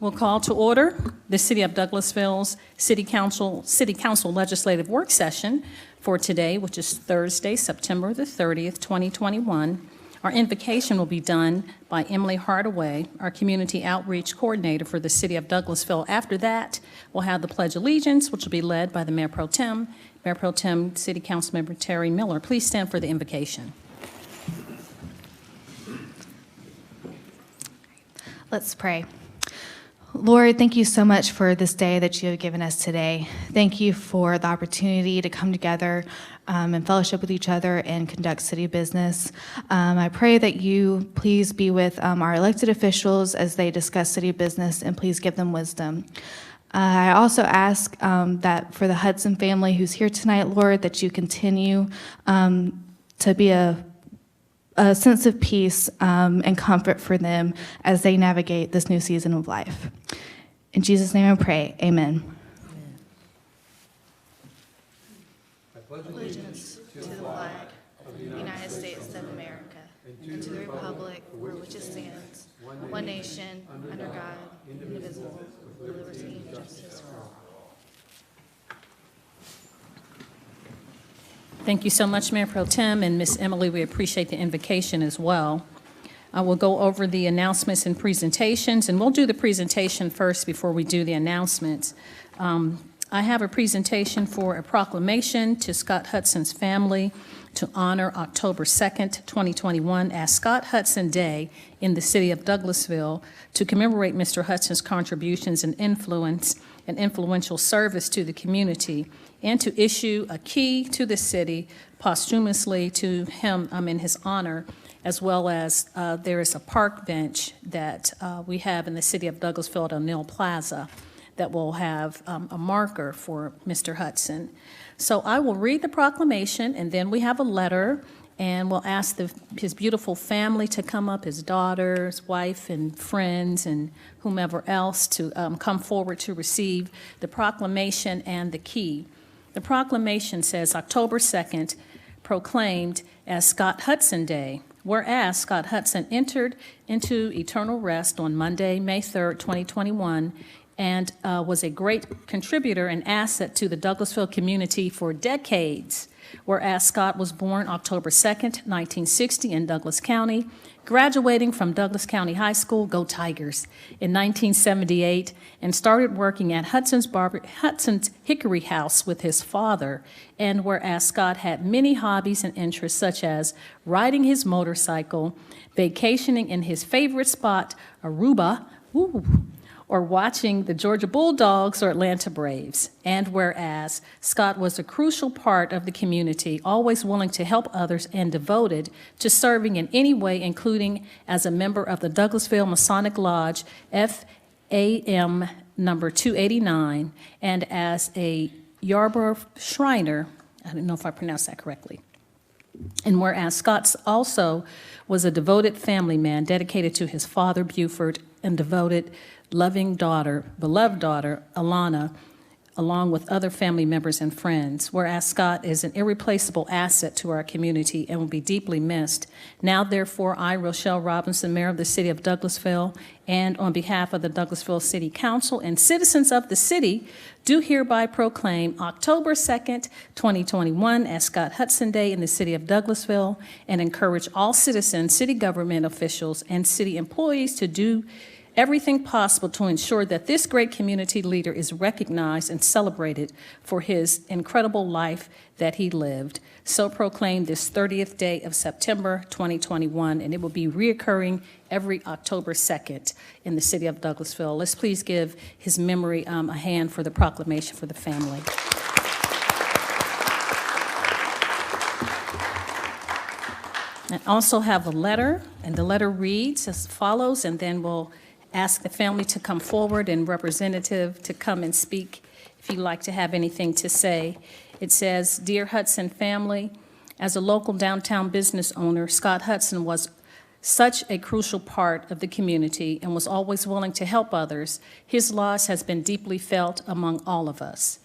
We'll call to order the City of Douglasville's City Council Legislative Work Session for today, which is Thursday, September the 30th, 2021. Our invocation will be done by Emily Hardaway, our Community Outreach Coordinator for the City of Douglasville. After that, we'll have the Pledge of Allegiance, which will be led by the Mayor Pro Tem, City Council Member Terry Miller. Please stand for the invocation. Let's pray. Lord, thank you so much for this day that you have given us today. Thank you for the opportunity to come together and fellowship with each other and conduct city business. I pray that you please be with our elected officials as they discuss city business, and please give them wisdom. I also ask that for the Hudson family who's here tonight, Lord, that you continue to be a sense of peace and comfort for them as they navigate this new season of life. In Jesus' name I pray, amen. I pledge allegiance to the flag of the United States of America and to the republic for which it stands, one nation, under God, indivisible, with liberty and justice for all. Thank you so much, Mayor Pro Tem and Miss Emily. We appreciate the invocation as well. I will go over the announcements and presentations, and we'll do the presentation first before we do the announcements. I have a presentation for a proclamation to Scott Hudson's family to honor October 2nd, 2021 as Scott Hudson Day in the city of Douglasville to commemorate Mr. Hudson's contributions and influence and influential service to the community, and to issue a key to the city posthumously to him in his honor, as well as there is a park bench that we have in the city of Douglasville at O'Neill Plaza that will have a marker for Mr. Hudson. So I will read the proclamation, and then we have a letter, and we'll ask his beautiful family to come up, his daughter, his wife, and friends, and whomever else to come forward to receive the proclamation and the key. The proclamation says, October 2nd, proclaimed as Scott Hudson Day, whereas Scott Hudson entered into eternal rest on Monday, May 3rd, 2021, and was a great contributor and asset to the Douglasville community for decades. Whereas Scott was born October 2nd, 1960 in Douglas County, graduating from Douglas County High School, go Tigers, in 1978, and started working at Hudson's Hickory House with his father. And whereas Scott had many hobbies and interests such as riding his motorcycle, vacationing in his favorite spot, Aruba, or watching the Georgia Bulldogs or Atlanta Braves. And whereas Scott was a crucial part of the community, always willing to help others and devoted to serving in any way, including as a member of the Douglasville Masonic Lodge, FAM number 289, and as a Yarborough Shriner. I don't know if I pronounced that correctly. And whereas Scott also was a devoted family man dedicated to his father, Buford, and devoted loving daughter, beloved daughter, Alana, along with other family members and friends, whereas Scott is an irreplaceable asset to our community and will be deeply missed. Now, therefore, I, Rochelle Robinson, Mayor of the City of Douglasville, and on behalf of the Douglasville City Council and citizens of the city, do hereby proclaim October 2nd, 2021 as Scott Hudson Day in the City of Douglasville, and encourage all citizens, city government officials, and city employees to do everything possible to ensure that this great community leader is recognized and celebrated for his incredible life that he lived. So proclaimed this 30th day of September 2021, and it will be reoccurring every October 2nd in the city of Douglasville. Let's please give his memory a hand for the proclamation for the family. I also have a letter, and the letter reads as follows, and then we'll ask the family to come forward and representative to come and speak if you'd like to have anything to say. It says, Dear Hudson family, as a local downtown business owner, Scott Hudson was such a crucial part of the community and was always willing to help others. His loss has been deeply felt among all of us.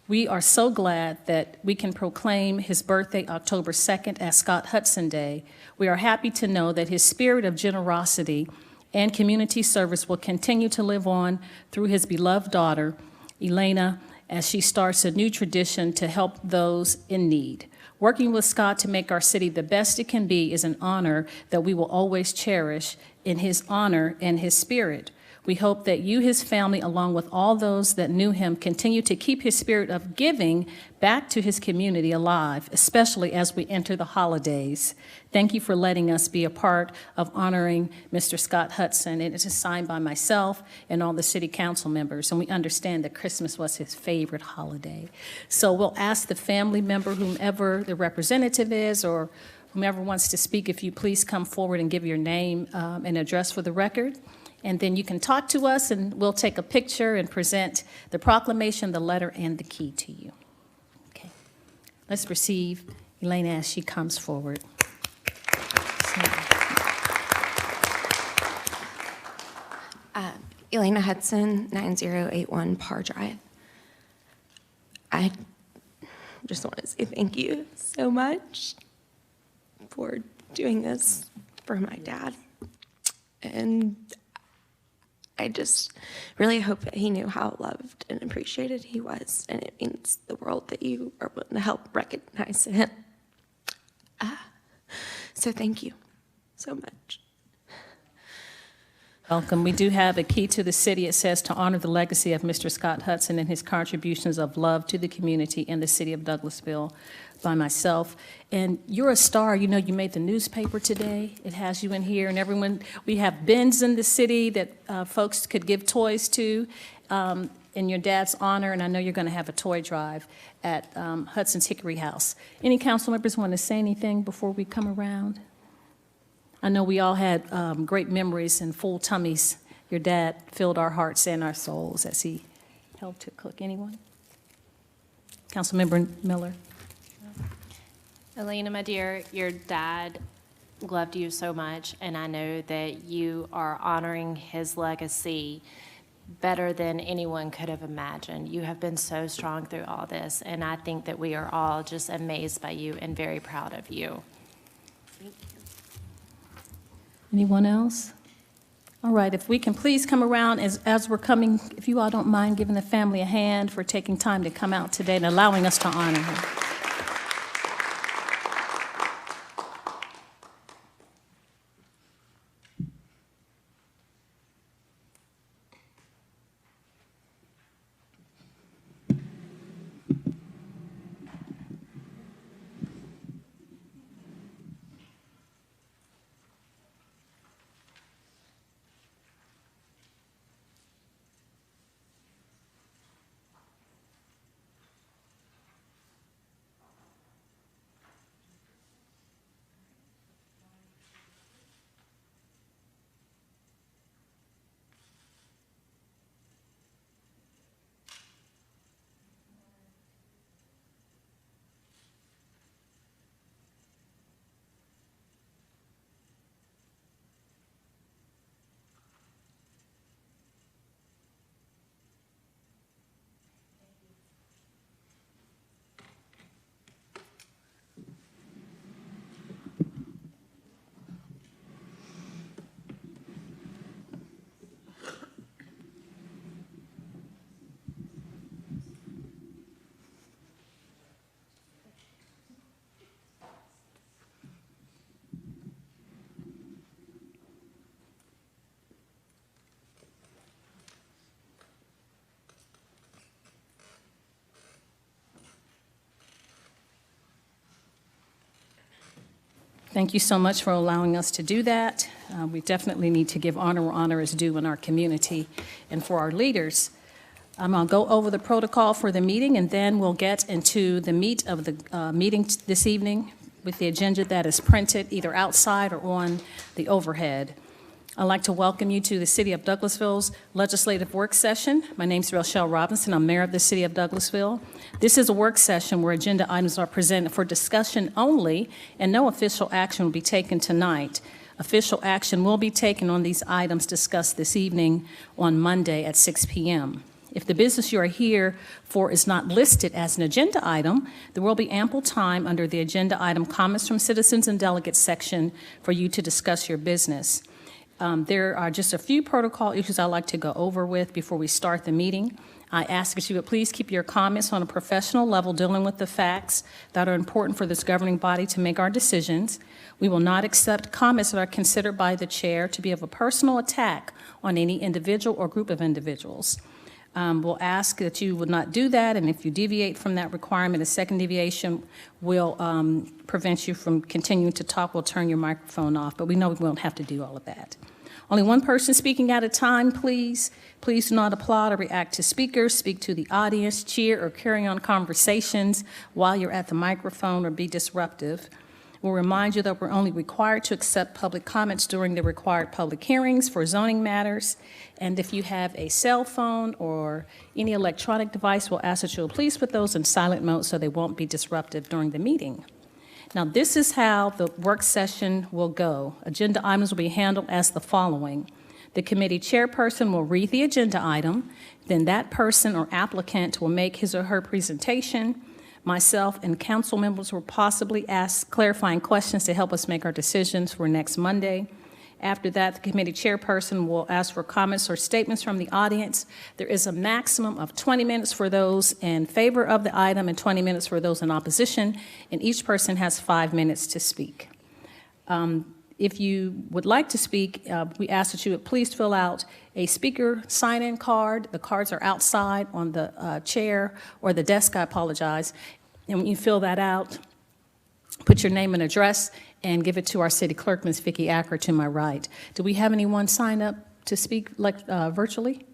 We are so glad that we can proclaim his birthday October 2nd as Scott Hudson Day. We are happy to know that his spirit of generosity and community service will continue to live on through his beloved daughter, Elena, as she starts a new tradition to help those in need. Working with Scott to make our city the best it can be is an honor that we will always cherish in his honor and his spirit. We hope that you, his family, along with all those that knew him, continue to keep his spirit of giving back to his community alive, especially as we enter the holidays. Thank you for letting us be a part of honoring Mr. Scott Hudson. It is signed by myself and all the city council members, and we understand that Christmas was his favorite holiday. So we'll ask the family member, whomever the representative is, or whomever wants to speak, if you please come forward and give your name and address for the record. And then you can talk to us, and we'll take a picture and present the proclamation, the letter, and the key to you. Okay. Let's receive Elena as she comes forward. Elena Hudson, 9081 Par Drive. I just want to say thank you so much for doing this for my dad. And I just really hope that he knew how loved and appreciated he was, and it means the world that you are willing to help recognize him. So thank you so much. Welcome. We do have a key to the city. It says to honor the legacy of Mr. Scott Hudson and his contributions of love to the community and the city of Douglasville by myself. And you're a star. You know, you made the newspaper today. It has you in here, and everyone, we have bins in the city that folks could give toys to in your dad's honor, and I know you're going to have a toy drive at Hudson's Hickory House. Any council members want to say anything before we come around? I know we all had great memories and full tummies. Your dad filled our hearts and our souls as he helped to cook. Anyone? Councilmember Miller. Elena, my dear, your dad loved you so much, and I know that you are honoring his legacy better than anyone could have imagined. You have been so strong through all this, and I think that we are all just amazed by you and very proud of you. Anyone else? All right, if we can please come around as we're coming, if you all don't mind giving the family a hand for taking time to come out today and allowing us to honor him. Thank you so much for allowing us to do that. We definitely need to give honor where honor is due in our community and for our leaders. I'm going to go over the protocol for the meeting, and then we'll get into the meat of the meeting this evening with the agenda that is printed either outside or on the overhead. I'd like to welcome you to the City of Douglasville's legislative work session. My name is Rochelle Robinson. I'm mayor of the City of Douglasville. This is a work session where agenda items are presented for discussion only, and no official action will be taken tonight. Official action will be taken on these items discussed this evening on Monday at 6 p.m. If the business you are here for is not listed as an agenda item, there will be ample time under the agenda item comments from citizens and delegates section for you to discuss your business. There are just a few protocol issues I'd like to go over with before we start the meeting. I ask that you would please keep your comments on a professional level dealing with the facts that are important for this governing body to make our decisions. We will not accept comments that are considered by the chair to be of a personal attack on any individual or group of individuals. We'll ask that you would not do that, and if you deviate from that requirement, a second deviation will prevent you from continuing to talk. We'll turn your microphone off, but we know we won't have to do all of that. Only one person speaking at a time, please. Please do not applaud or react to speakers, speak to the audience, cheer, or carry on conversations while you're at the microphone or be disruptive. We'll remind you that we're only required to accept public comments during the required public hearings for zoning matters. And if you have a cell phone or any electronic device, we'll ask that you'll please put those in silent mode so they won't be disruptive during the meeting. Now, this is how the work session will go. Agenda items will be handled as the following. The committee chairperson will read the agenda item, then that person or applicant will make his or her presentation. Myself and council members will possibly ask clarifying questions to help us make our decisions for next Monday. After that, the committee chairperson will ask for comments or statements from the audience. There is a maximum of 20 minutes for those in favor of the item and 20 minutes for those in opposition, and each person has 5 minutes to speak. If you would like to speak, we ask that you would please fill out a speaker sign-in card. The cards are outside on the chair or the desk, I apologize. And when you fill that out, put your name and address and give it to our city clerk, Ms. Vicki Acker, to my right. Do we have anyone sign up to speak virtually?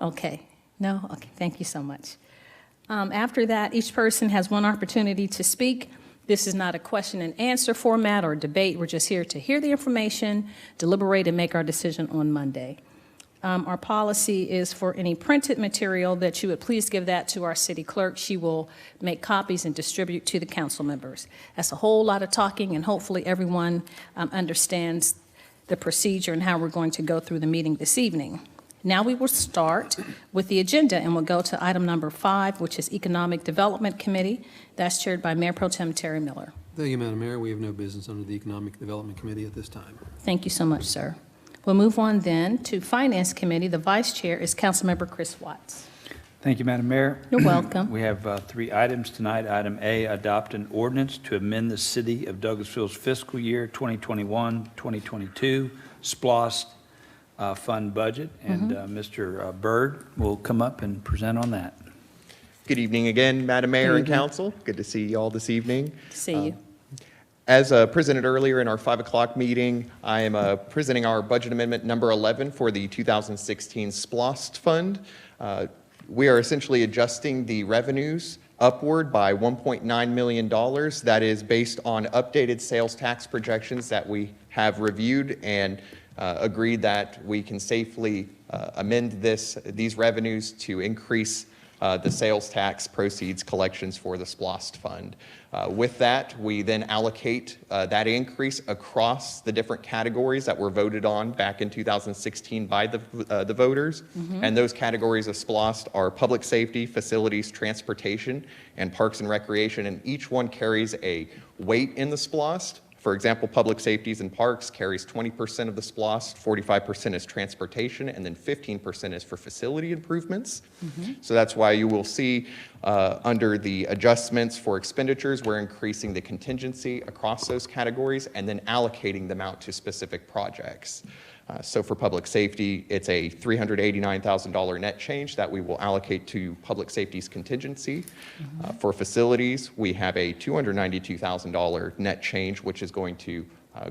Okay. No? Okay. Thank you so much. After that, each person has one opportunity to speak. This is not a question and answer format or debate. We're just here to hear the information, deliberate, and make our decision on Monday. Our policy is for any printed material that you would please give that to our city clerk. She will make copies and distribute to the council members. That's a whole lot of talking, and hopefully everyone understands the procedure and how we're going to go through the meeting this evening. Now we will start with the agenda, and we'll go to item number 5, which is Economic Development Committee. That's chaired by Mayor Pro Tem Terry Miller. Thank you, Madam Mayor. We have no business under the Economic Development Committee at this time. Thank you so much, sir. We'll move on then to Finance Committee. The Vice Chair is Councilmember Chris Watts. Thank you, Madam Mayor. You're welcome. We have 3 items tonight. Item A, adopt an ordinance to amend the City of Douglasville's fiscal year 2021-2022 Splost fund budget. And Mr. Byrd will come up and present on that. Good evening again, Madam Mayor and Council. Good to see you all this evening. Good to see you. As presented earlier in our 5 o'clock meeting, I am presenting our budget amendment number 11 for the 2016 Splost Fund. We are essentially adjusting the revenues upward by $1.9 million. That is based on updated sales tax projections that we have reviewed and agreed that we can safely amend these revenues to increase the sales tax proceeds collections for the Splost Fund. With that, we then allocate that increase across the different categories that were voted on back in 2016 by the voters. And those categories of Splost are public safety, facilities, transportation, and parks and recreation. And each one carries a weight in the Splost. For example, public safeties and parks carries 20% of the Splost, 45% is transportation, and then 15% is for facility improvements. So that's why you will see under the adjustments for expenditures, we're increasing the contingency across those categories and then allocating them out to specific projects. So for public safety, it's a $389,000 net change that we will allocate to public safety's contingency. For facilities, we have a $292,000 net change, which is going to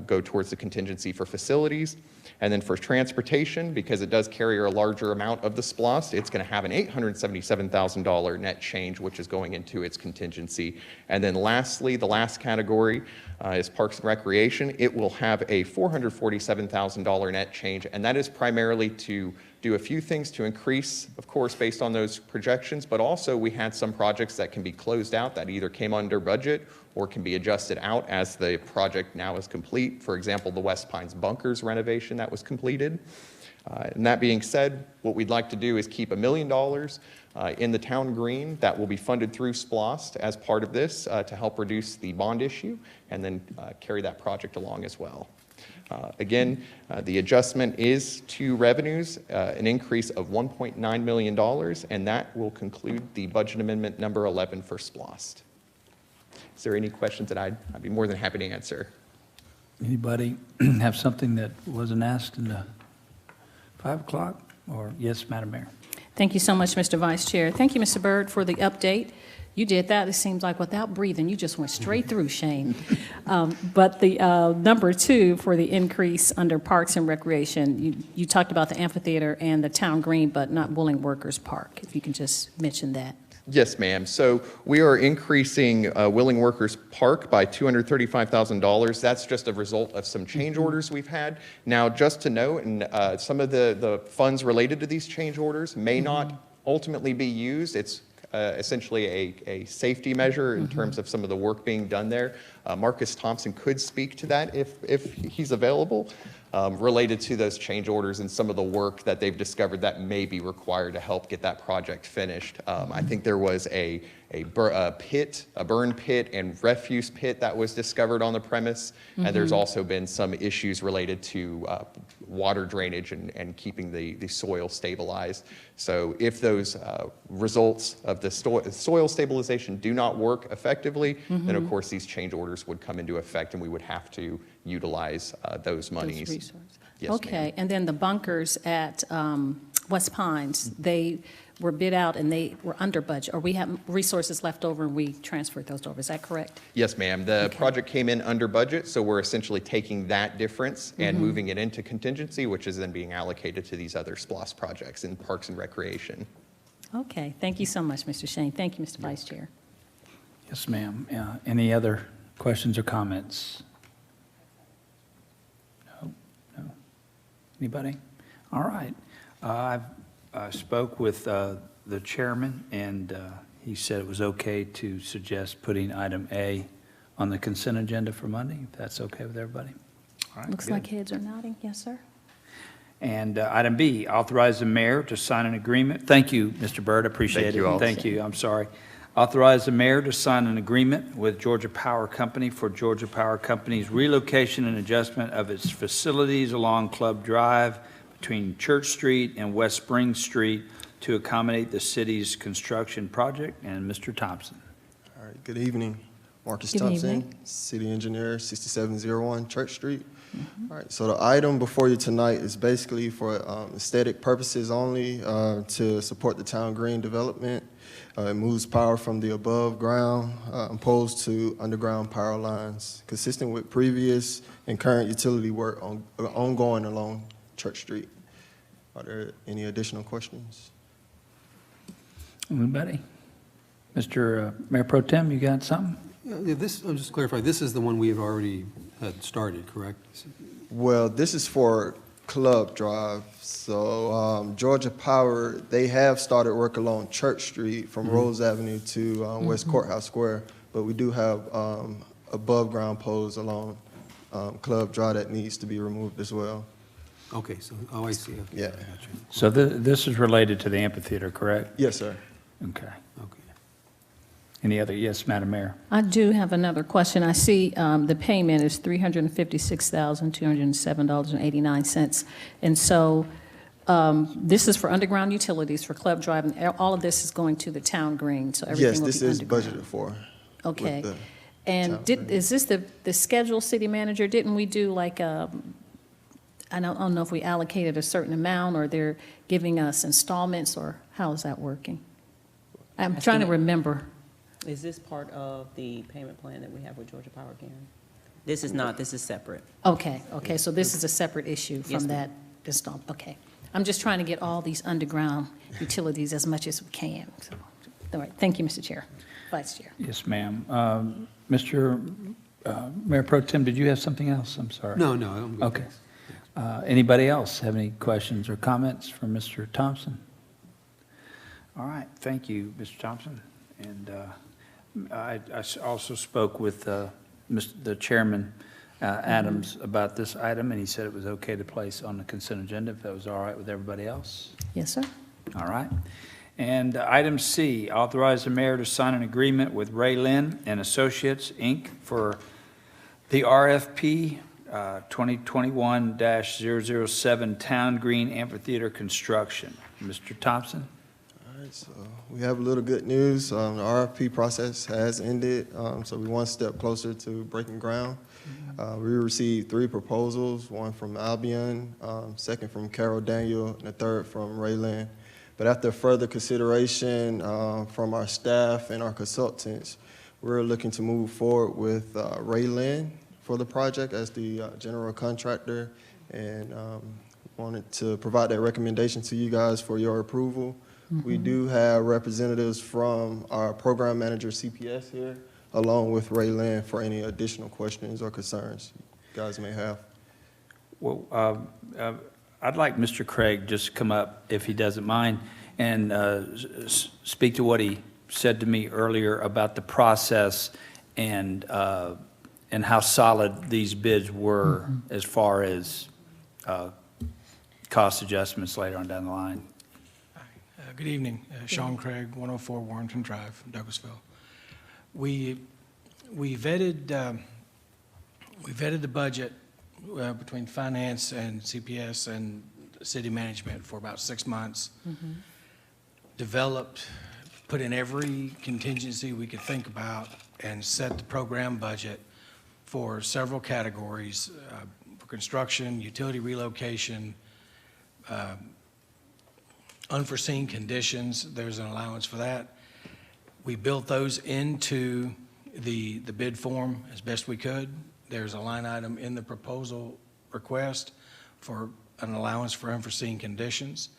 go towards the contingency for facilities. And then for transportation, because it does carry a larger amount of the Splost, it's going to have an $877,000 net change, which is going into its contingency. And then lastly, the last category is parks and recreation. It will have a $447,000 net change, and that is primarily to do a few things to increase, of course, based on those projections, but also we had some projects that can be closed out that either came under budget or can be adjusted out as the project now is complete. For example, the West Pines Bunkers renovation that was completed. And that being said, what we'd like to do is keep $1 million in the town green that will be funded through Splost as part of this to help reduce the bond issue and then carry that project along as well. Again, the adjustment is to revenues, an increase of $1.9 million, and that will conclude the budget amendment number 11 for Splost. Is there any questions that I'd be more than happy to answer? Anybody have something that wasn't asked in the 5 o'clock? Or, yes, Madam Mayor? Thank you so much, Mr. Vice Chair. Thank you, Mr. Byrd, for the update. You did that, it seems like without breathing, you just went straight through, Shane. But the number 2 for the increase under Parks and Recreation, you talked about the amphitheater and the town green, but not Willing Workers Park, if you can just mention that. Yes, ma'am. So we are increasing Willing Workers Park by $235,000. That's just a result of some change orders we've had. Now, just to note, and some of the funds related to these change orders may not ultimately be used. It's essentially a safety measure in terms of some of the work being done there. Marcus Thompson could speak to that if he's available, related to those change orders and some of the work that they've discovered that may be required to help get that project finished. I think there was a burn pit and refuse pit that was discovered on the premise, and there's also been some issues related to water drainage and keeping the soil stabilized. So if those results of the soil stabilization do not work effectively, then of course these change orders would come into effect and we would have to utilize those monies. Those resources. Yes, Okay, ma'am. and then the bunkers at West Pines, they were bid out and they were under budget, or we have resources left over and we transferred those over, is that correct? Yes, ma'am. The Okay. project came in under budget, so we're essentially taking that difference and moving it into contingency, which is then being allocated to these other Splost projects in Parks and Recreation. Okay, thank you so much, Mr. Shane. Thank you, Mr. Vice Chair. Yes, ma'am. Any other questions or comments? No? Anybody? All right. I spoke with the chairman, and he said it was okay to suggest putting item A on the consent agenda for Monday, if that's okay with everybody. All right, Looks good. like heads are nodding. Yes, sir. And item B, authorize the mayor to sign an agreement. Thank you, Mr. Byrd, I appreciate it. Thank you all. Thank you, I'm sorry. Authorize the mayor to sign an agreement with Georgia Power Company for Georgia Power Company's relocation and adjustment of its facilities along Club Drive between Church Street and West Spring Street to accommodate the city's construction project. And Mr. Thompson. All right, good evening. Marcus Good Thompson, evening. City Engineer, 6701 Church Street. All right, so the item before you tonight is basically for aesthetic purposes only, to support the town green development. It moves power from the above ground poles to underground power lines, consistent with previous and current utility work ongoing along Church Street. Are there any additional questions? Anybody? Mr. Mayor Pro Tem, you got something? Yeah, this, I'll just clarify, this is the one we have already had started, correct? Well, this is for Club Drive. So Georgia Power, they have started work along Church Street from Rose Avenue to West Courthouse Square, but we do have above ground poles along Club Drive that needs to be removed as well. Okay, so, oh, I see. Okay, Yeah. I got you. So this is related to the amphitheater, correct? Yes, sir. Okay. Okay. Any other? Yes, Madam Mayor. I do have another question. I see the payment is $356,207.89. And so this is for underground utilities for Club Drive, and all of this is going to the town green, so everything Yes, will be this is underground. budgeted for. Okay. with the And town green. is this the schedule, city manager? Didn't we do like I don't know if we allocated a certain amount, or they're giving us installments, or how is that working? I'm trying to remember. Is this part of the payment plan that we have with Georgia Power, Karen? This is not, this is separate. Okay, so this is a separate issue Yes, from ma'am. that installment, okay. I'm just trying to get all these underground utilities as much as we can. So, all right, thank you, Mr. Chair, Vice Chair. Yes, ma'am. Mr. Mayor Pro Tem, did you have something else? I'm sorry. No, I'm good. Okay. thanks. Anybody else have any questions or comments for Mr. Thompson? All right, thank you, Mr. Thompson. And I also spoke with the Chairman Adams about this item, and he said it was okay to place on the consent agenda if that was all right with everybody else. Yes, sir. All right. And item C, authorize the mayor to sign an agreement with Ray Lynn and Associates, Inc. for the RFP 2021-007 Town Green Amphitheater construction. Mr. Thompson? All right, so we have a little good news. The RFP process has ended, so we're one step closer to breaking ground. We received 3 proposals, one from Albion, second from Carol Daniel, and the third from Rayland. But after further consideration from our staff and our consultants, we're looking to move forward with Rayland for the project as the general contractor, and wanted to provide that recommendation to you guys for your approval. We do have representatives from our program manager, CPS, here, along with Rayland for any additional questions or concerns you guys may have. Well, I'd like Mr. Craig just to come up, if he doesn't mind, and speak to what he said to me earlier about the process and how solid these bids were as far as cost adjustments later on down the line. Good evening, Sean Craig, 104 Warrenton Drive, Douglasville. We vetted the budget between finance and CPS and city management for about 6 months. Developed, put in every contingency we could think about, and set the program budget for several categories, for construction, utility relocation, unforeseen conditions. There's an allowance for that. We built those into the bid form as best we could. There's a line item in the proposal request for an allowance for unforeseen conditions.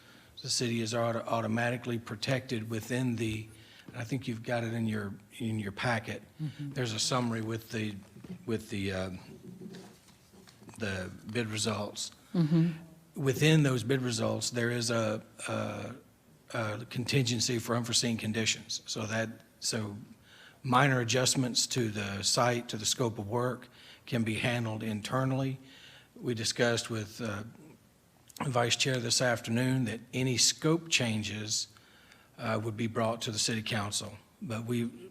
The city is automatically protected within the, and I think you've got it in your packet. There's a summary with the bid results. Within those bid results, there is a contingency for unforeseen conditions. So minor adjustments to the site, to the scope of work, can be handled internally. We discussed with Vice Chair this afternoon that any scope changes would be brought to the City Council. But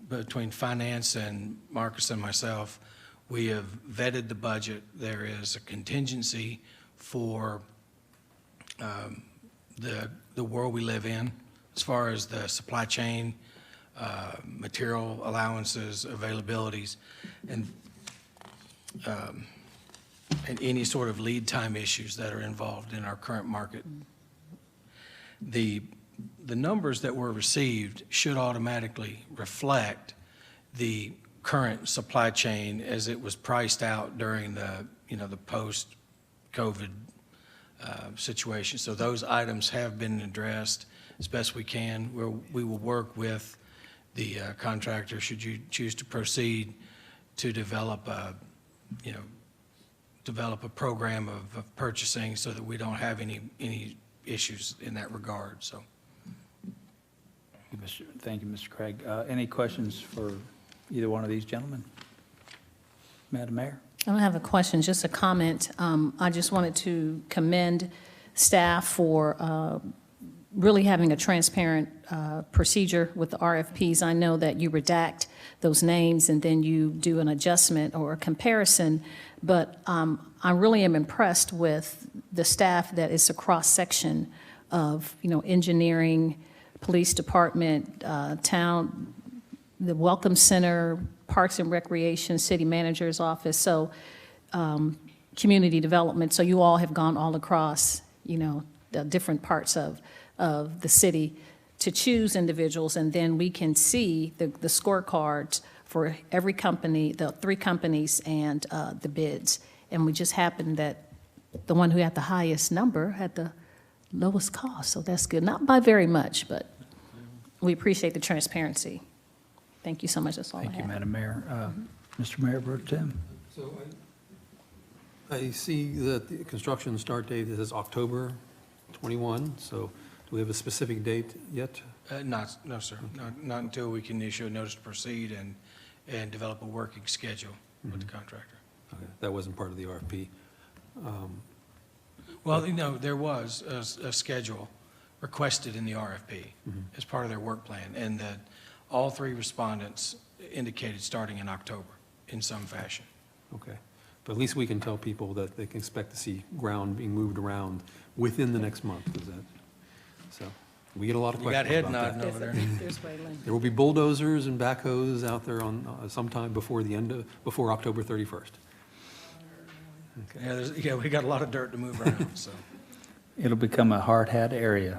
between finance and Marcus and myself, we have vetted the budget. There is a contingency for the world we live in, as far as the supply chain, material allowances, availabilities, and any sort of lead time issues that are involved in our current market. The numbers that were received should automatically reflect the current supply chain as it was priced out during the post-COVID situation. So those items have been addressed as best we can. We will work with the contractor, should you choose to proceed, to develop a program of purchasing so that we don't have any issues in that regard. So, Thank you, Mr. Craig. Any questions for either one of these gentlemen? Madam Mayor? I don't have a question, just a comment. I just wanted to commend staff for really having a transparent procedure with the RFPs. I know that you redact those names and then you do an adjustment or a comparison, but I really am impressed with the staff that is a cross-section of, engineering, police department, town, the Welcome Center, Parks and Recreation, City Manager's Office, so community development. So you all have gone all across, the different parts of the city to choose individuals, and then we can see the scorecards for every company, the 3 companies, and the bids. And we just happened that the one who had the highest number had the lowest cost, so that's good. Not by very much, but we appreciate the transparency. Thank you so much. That's all I have. Thank you, Madam Mayor. Mr. Mayor Pro Tem. So I see that the construction start date is October 21, so do we have a specific date yet? No, sir. Not until we can issue a notice to proceed and develop a working schedule with the contractor. Okay, that wasn't part of the RFP. Well, there was a schedule requested in the RFP as part of their work plan, and that all 3 respondents indicated starting in October in some fashion. Okay. But at least we can tell people that they can expect to see ground being moved around within the next month, is that, so, we get a lot of You got questions head about nodding that. over there. There's Waylon. There will be bulldozers and backhoes out there on, sometime before before October 31st. Yeah, we got a lot of dirt to move around, so. It'll become a hard hat area,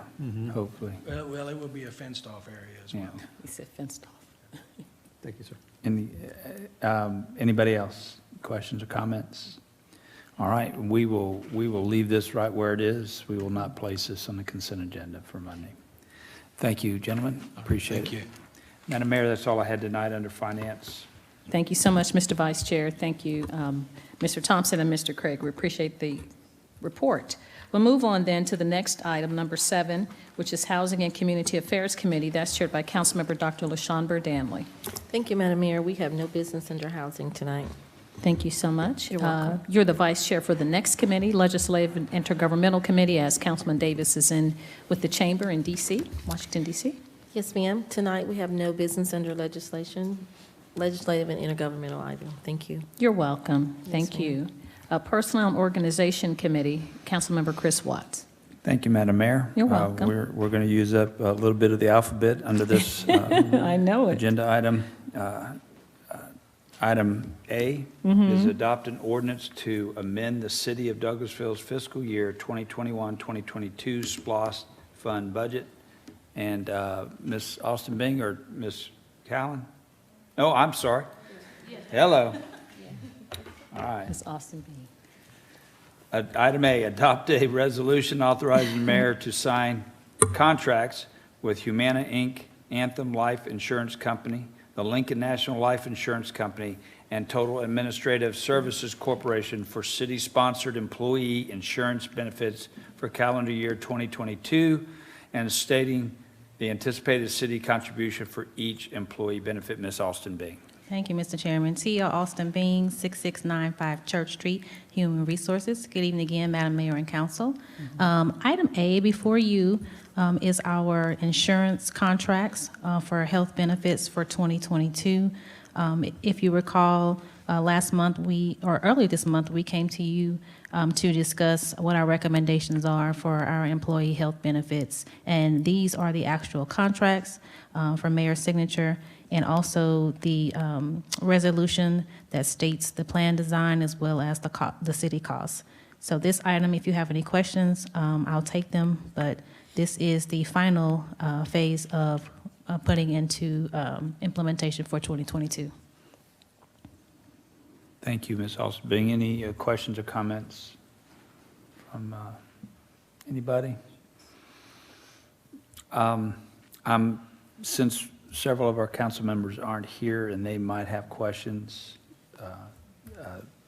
hopefully. Well, it will be a fenced-off area as well. Yeah. He said fenced off. Thank you, sir. Anybody else? Questions or comments? All right, we will leave this right where it is. We will not place this on the consent agenda for Monday. Thank you, gentlemen. Appreciate it. Thank you. Madam Mayor, that's all I had tonight under finance. Thank you so much, Mr. Vice Chair. Thank you, Mr. Thompson and Mr. Craig. We appreciate the report. We'll move on then to the next item, number 7, which is Housing and Community Affairs Committee. That's chaired by Councilmember Dr. LaShawn Danley. Thank you, Madam Mayor. We have no business under housing tonight. Thank you so much. You're welcome. You're the vice chair for the next committee, Legislative and Intergovernmental Committee, as Councilman Davis is in with the chamber in D.C., Washington, D.C. Yes, ma'am. Tonight, we have no business under legislative and intergovernmental either. Thank you. You're welcome. Yes, Thank ma'am. you. Personnel and Organization Committee, Councilmember Chris Watts. Thank you, Madam Mayor. You're welcome. We're going to use up a little bit of the alphabet under this I know it. agenda item. Item A is adopt an ordinance to amend the City of Douglasville's fiscal year 2021-2022 Splost Fund budget. And Ms. Austin Bing or Ms. Callan? Oh, I'm sorry. Hello. All right. Ms. Austin B. Item A, adopt a resolution authorizing the mayor to sign contracts with Humana, Inc., Anthem Life Insurance Company, the Lincoln National Life Insurance Company, and Total Administrative Services Corporation for city-sponsored employee insurance benefits for calendar year 2022, and stating the anticipated city contribution for each employee benefit. Ms. Austin Bing. Thank you, Mr. Chairman. CEO Austin Bean, 6695 Church Street, Human Resources. Good evening again, Madam Mayor and Council. Item A before you is our insurance contracts for health benefits for 2022. If you recall, last month or earlier this month, we came to you to discuss what our recommendations are for our employee health benefits. And these are the actual contracts for mayor's signature, and also the resolution that states the plan design as well as the city costs. So this item, if you have any questions, I'll take them, but this is the final phase of putting into implementation for 2022. Thank you, Ms. Austin Bing. Any questions or comments from anybody? Since several of our council members aren't here and they might have questions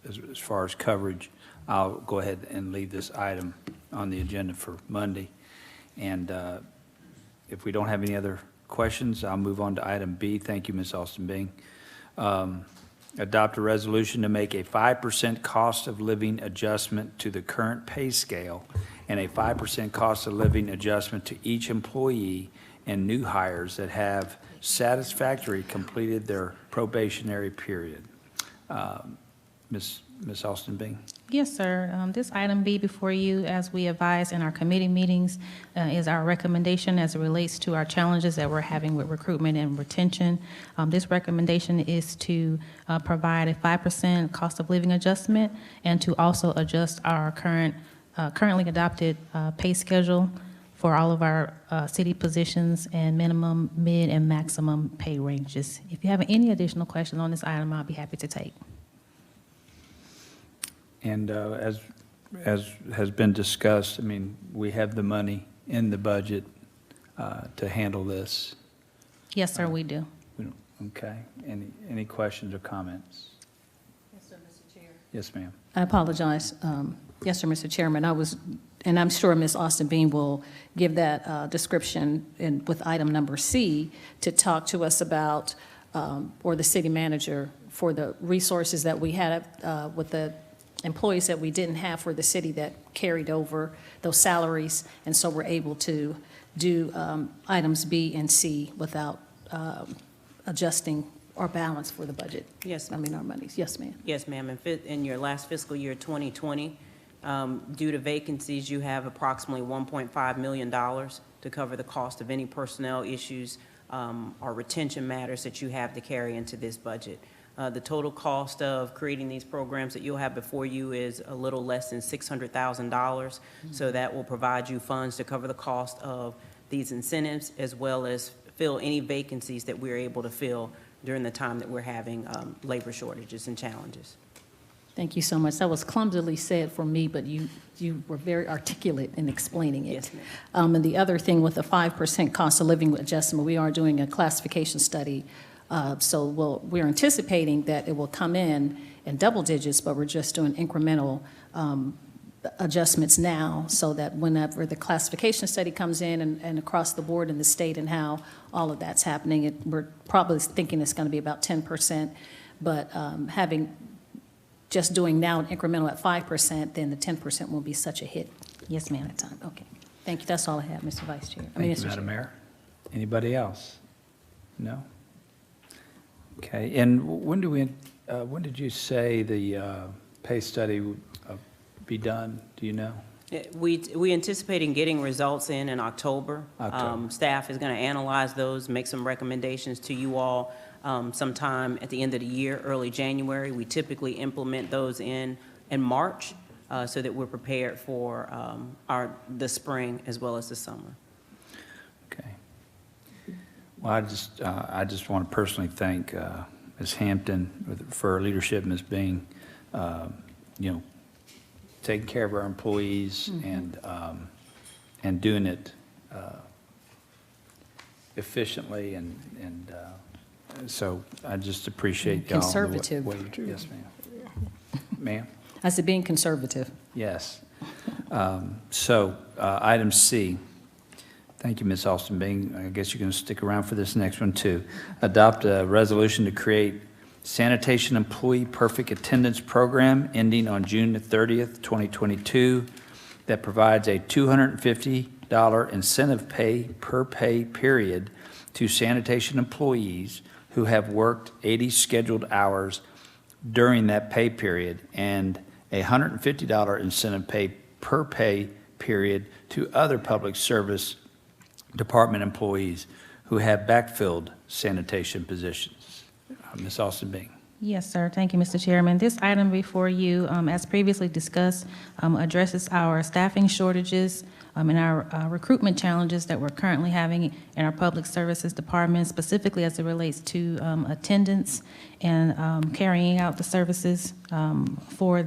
as far as coverage, I'll go ahead and leave this item on the agenda for Monday. And if we don't have any other questions, I'll move on to item B. Thank you, Ms. Austin Bing. Adopt a resolution to make a 5% cost of living adjustment to the current pay scale and a 5% cost of living adjustment to each employee and new hires that have satisfactorily completed their probationary period. Ms. Austin Bing. Yes, sir. This item B before you, as we advised in our committee meetings, is our recommendation as it relates to our challenges that we're having with recruitment and retention. This recommendation is to provide a 5% cost of living adjustment and to also adjust our currently adopted pay schedule for all of our city positions and minimum, mid, and maximum pay ranges. If you have any additional questions on this item, I'll be happy to take. And as has been discussed, I mean, we have the money in the budget to handle this. Yes, sir, we do. Okay. Any questions or comments? Yes, sir, Mr. Chair. Yes, ma'am. I apologize. Yes, sir, Mr. Chairman. And I'm sure Ms. Austin Bean will give that description with item number C to talk to us about, or the city manager, for the resources that we had with the employees that we didn't have for the city that carried over those salaries, and so we're able to do items B and C without adjusting our balance for the budget. Yes, I mean, our monies. Yes, ma'am. Yes, ma'am. In your last fiscal year, 2020, due to vacancies, you have approximately $1.5 million to cover the cost of any personnel issues or retention matters that you have to carry into this budget. The total cost of creating these programs that you'll have before you is a little less than $600,000. So that will provide you funds to cover the cost of these incentives, as well as fill any vacancies that we're able to fill during the time that we're having labor shortages and challenges. Thank you so much. That was clumsily said for me, but you were very articulate in explaining it. Yes, ma'am. And the other thing with the 5% cost of living adjustment, we are doing a classification study. So we're anticipating that it will come in double digits, but we're just doing incremental adjustments now so that whenever the classification study comes in and across the board in the state and how all of that's happening, we're probably thinking it's going to be about 10%, but just doing now an incremental at 5%, then the 10% won't be such a hit. Yes, ma'am. At that time. Okay. Thank you. That's all I have, Mr. Vice Chair. Thank you, Mr. Madam Chair. Mayor. Anybody else? No? Okay, and when did you say the pay study would be done? Do you know? We anticipating getting results in October. October. Staff is going to analyze those, make some recommendations to you all sometime at the end of the year, early January. We typically implement those in March so that we're prepared for the spring as well as the summer. Okay. Well, I just want to personally thank Ms. Hampton for her leadership, Ms. Bing, taking care of our employees and doing it efficiently, and so I just appreciate y'all. Conservative. Yes, ma'am. Ma'am? I said being conservative. Yes. So item C. Thank you, Ms. Austin Bing. I guess you're going to stick around for this next one, too. Adopt a resolution to create sanitation employee perfect attendance program ending on June the 30th, 2022, that provides a $250 incentive pay per pay period to sanitation employees who have worked 80 scheduled hours during that pay period, and a $150 incentive pay per pay period to other public service department employees who have backfilled sanitation positions. Ms. Austin Bing. Yes, sir. Thank you, Mr. Chairman. This item before you, as previously discussed, addresses our staffing shortages and our recruitment challenges that we're currently having in our public services department, specifically as it relates to attendance and carrying out the services for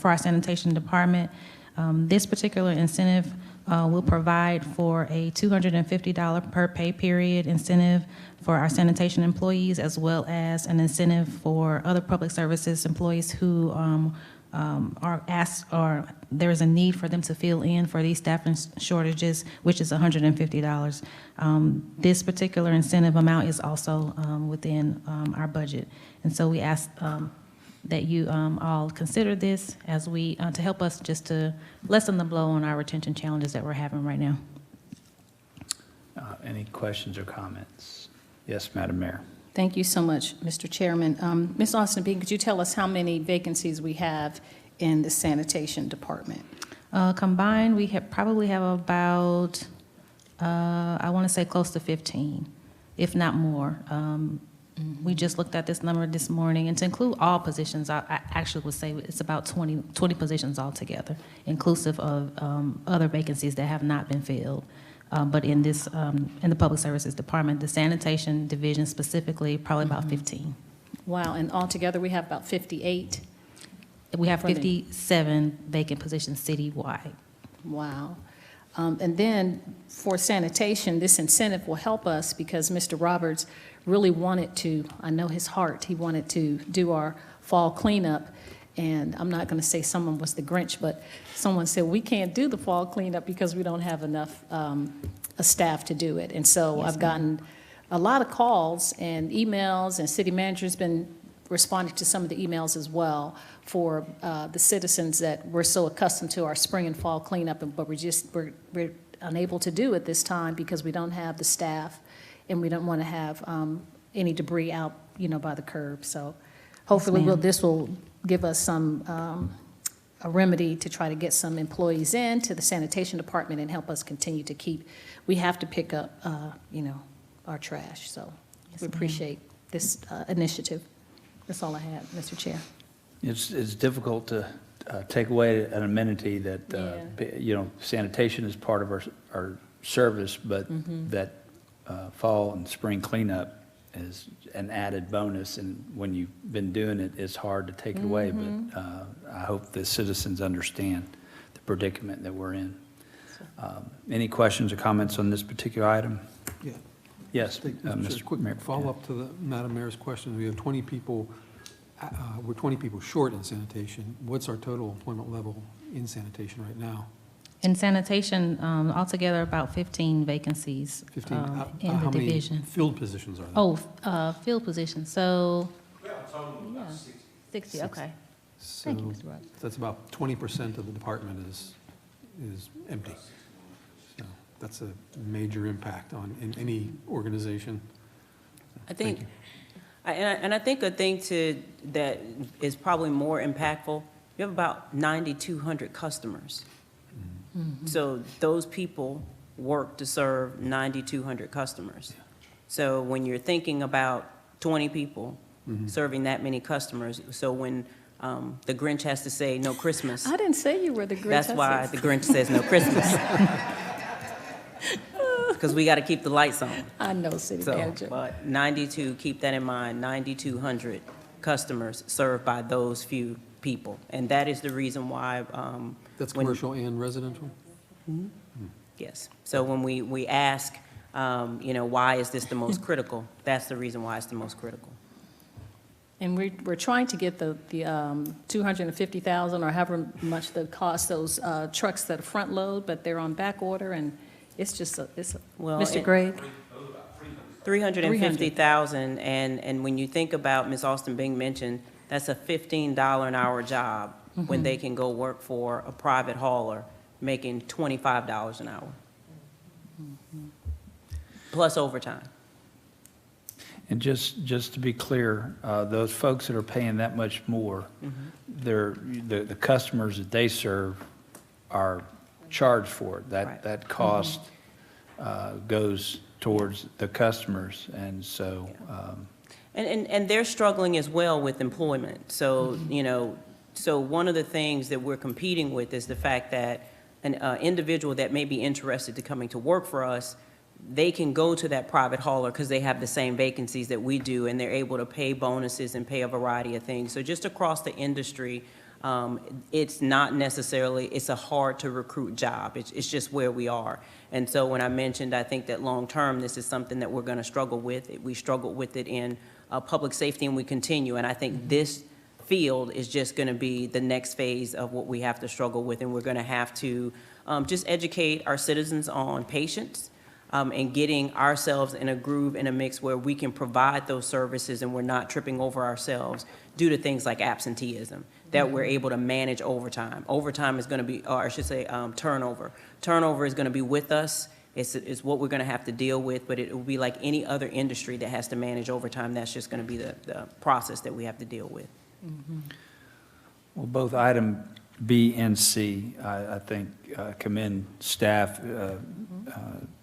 our sanitation department. This particular incentive will provide for a $250 per pay period incentive for our sanitation employees, as well as an incentive for other public services employees who are asked, or there is a need for them to fill in for these staffing shortages, which is $150. This particular incentive amount is also within our budget. And so we ask that you all consider this as we, to help us just to lessen the blow on our retention challenges that we're having right now. Any questions or comments? Yes, Madam Mayor. Thank you so much, Mr. Chairman. Ms. Austin Bing, could you tell us how many vacancies we have in the sanitation department? Combined, we probably have about, I want to say close to 15, if not more. We just looked at this number this morning, and to include all positions, I actually would say it's about 20 positions altogether, inclusive of other vacancies that have not been filled. But in this, in the public services department, the sanitation division specifically, probably about 15. Wow, and altogether we have about 58? We have 57 vacant positions citywide. Wow. And then for sanitation, this incentive will help us because Mr. Roberts really wanted to, I know his heart, he wanted to do our fall cleanup. And I'm not going to say someone was the Grinch, but someone said, we can't do the fall cleanup because we don't have enough staff to do it. And so Yes, I've gotten a lot of calls and emails, and city manager's been responding to some of the emails as well for the citizens that we're so accustomed to our spring and fall cleanup, but we're unable to do it this time because we don't have the staff, and we don't want to have any debris out, by the curb. So hopefully this will give us some, a remedy to try to get some employees in to the sanitation department and help us continue to we have to pick up, our trash. So we appreciate this initiative. That's all I have, Mr. Chair. It's difficult to take away an amenity that, sanitation is part of our service, but that fall and spring cleanup is an added bonus, and when you've been doing it, it's hard to take it away, but I hope the citizens understand the predicament that we're in. Any questions or comments on this particular item? Yeah. Yes, Just a Mr. quick Mayor. follow-up to the Madam Mayor's question. We have 20 people, we're 20 people short in sanitation. What's our total employment level in sanitation right now? In sanitation, altogether about 15 vacancies 15. in the How many division. filled positions are there? Oh, field positions, so. Yeah, 60, okay. So Thank you, Mr. Rogers. that's about 20% of the department is empty. So that's a major impact in any organization. I think, Thank I think a thing that is probably more impactful, we have about 9,200 customers. So those people work to serve 9,200 customers. So when you're thinking about 20 people serving that many customers, so when the Grinch has to say no Christmas, I didn't say you were the Grinch. that's why the Grinch says no Christmas. Because we got to keep the lights on. I know, City So, Manager. but 92, keep that in mind, 9,200 customers served by those few people. And that is the reason why. That's when- commercial and residential? Yes. So when we ask, why is this the most critical? That's the reason why it's the most critical. And we're trying to get the $250,000 or however much the cost, those trucks that are front load, but they're on back order, and it's just, Well, Mr. Gray? 350,000, and when you think about, Ms. Austin Bing mentioned, that's a $15 an hour job when they can go work for a private hauler making $25 an hour. Plus overtime. And just to be clear, those folks that are paying that much more, the customers that they serve are charged for it. Right. That cost goes towards the customers, and so. And they're struggling as well with employment. So, so one of the things that we're competing with is the fact that an individual that may be interested to coming to work for us, they can go to that private hauler because they have the same vacancies that we do, and they're able to pay bonuses and pay a variety of things. So just across the industry, it's not necessarily, it's a hard to recruit job. It's just where we are. And so when I mentioned, I think that long-term, this is something that we're going to struggle with. We struggled with it in public safety, and we continue. And I think this field is just going to be the next phase of what we have to struggle with, and we're going to have to just educate our citizens on patience and getting ourselves in a groove, in a mix where we can provide those services and we're not tripping over ourselves due to things like absenteeism, that we're able to manage overtime. Overtime is going to be, or I should say turnover. Turnover is going to be with us. It's what we're going to have to deal with, but it will be like any other industry that has to manage overtime. That's just going to be the process that we have to deal with. Well, both item B and C, I think, commend staff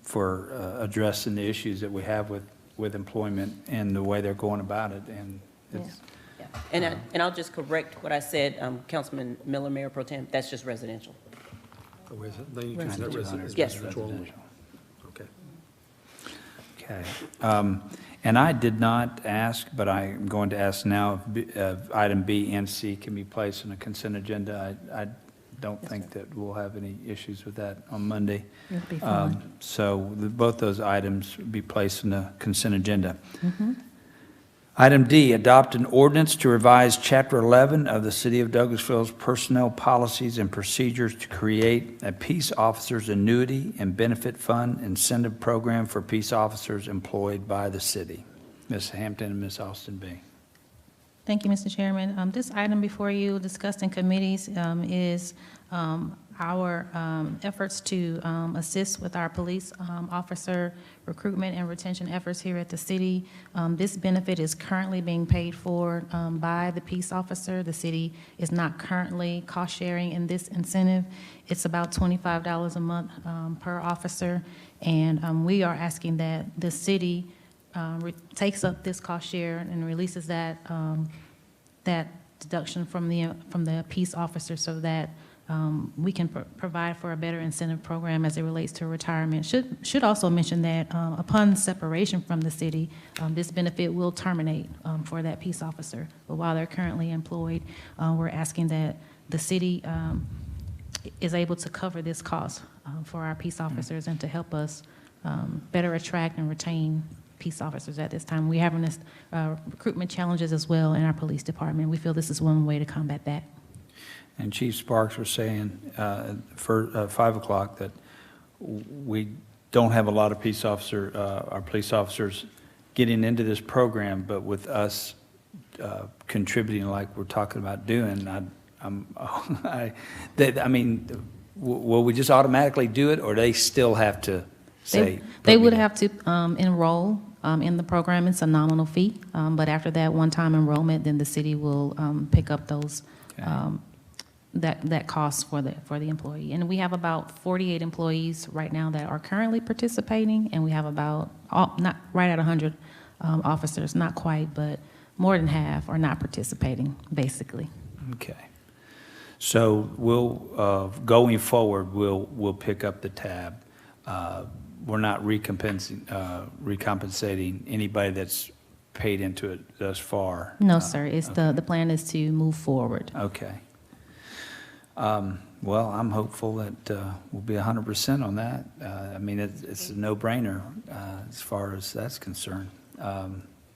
for addressing the issues that we have with employment and the way they're going about it. And it's, And I'll just correct what I said, Councilman Miller, Mayor Pro Tem, that's just residential. Oh, is it? They change that residential. Yes. Residential only. Okay. okay. And I did not ask, but I'm going to ask now if item B and C can be placed on a consent agenda. I don't think that we'll have any issues with that on Monday. It'll be fine. So both those items be placed on the consent agenda. Item D, adopt an ordinance to revise Chapter 11 of the City of Douglasville's Personnel Policies and Procedures to create a Peace Officers Annuity and Benefit Fund incentive program for peace officers employed by the city. Ms. Hampton and Ms. Austin B. Thank you, Mr. Chairman. This item before you, discussed in committees, is our efforts to assist with our police officer recruitment and retention efforts here at the city. This benefit is currently being paid for by the peace officer. The city is not currently cost sharing in this incentive. It's about $25 a month per officer, and we are asking that the city takes up this cost share and releases that that deduction from the peace officer so that we can provide for a better incentive program as it relates to retirement. Should also mention that upon separation from the city, this benefit will terminate for that peace officer. But while they're currently employed, we're asking that the city is able to cover this cost for our peace officers and to help us better attract and retain peace officers at this time. We're having this recruitment challenges as well in our police department. We feel this is one way to combat that. And Chief Sparks was saying for 5 o'clock that we don't have a lot of our police officers getting into this program, but with us contributing like we're talking about doing, I mean, will we just automatically do it, or they still have to say? They would have to enroll in the program. It's a nominal fee, but after that one-time enrollment, then the city will pick up those that cost for the employee. And we have about 48 employees right now that are currently participating, and we have about not right at 100 officers, not quite, but more than half are not participating, basically. Okay. So we'll going forward, we'll pick up the tab. We're not recompensating anybody that's paid into it thus far. No, sir. It's okay. the plan is to move forward. Okay. Well, I'm hopeful that we'll be 100% on that. I mean, it's a no-brainer as far as that's concerned,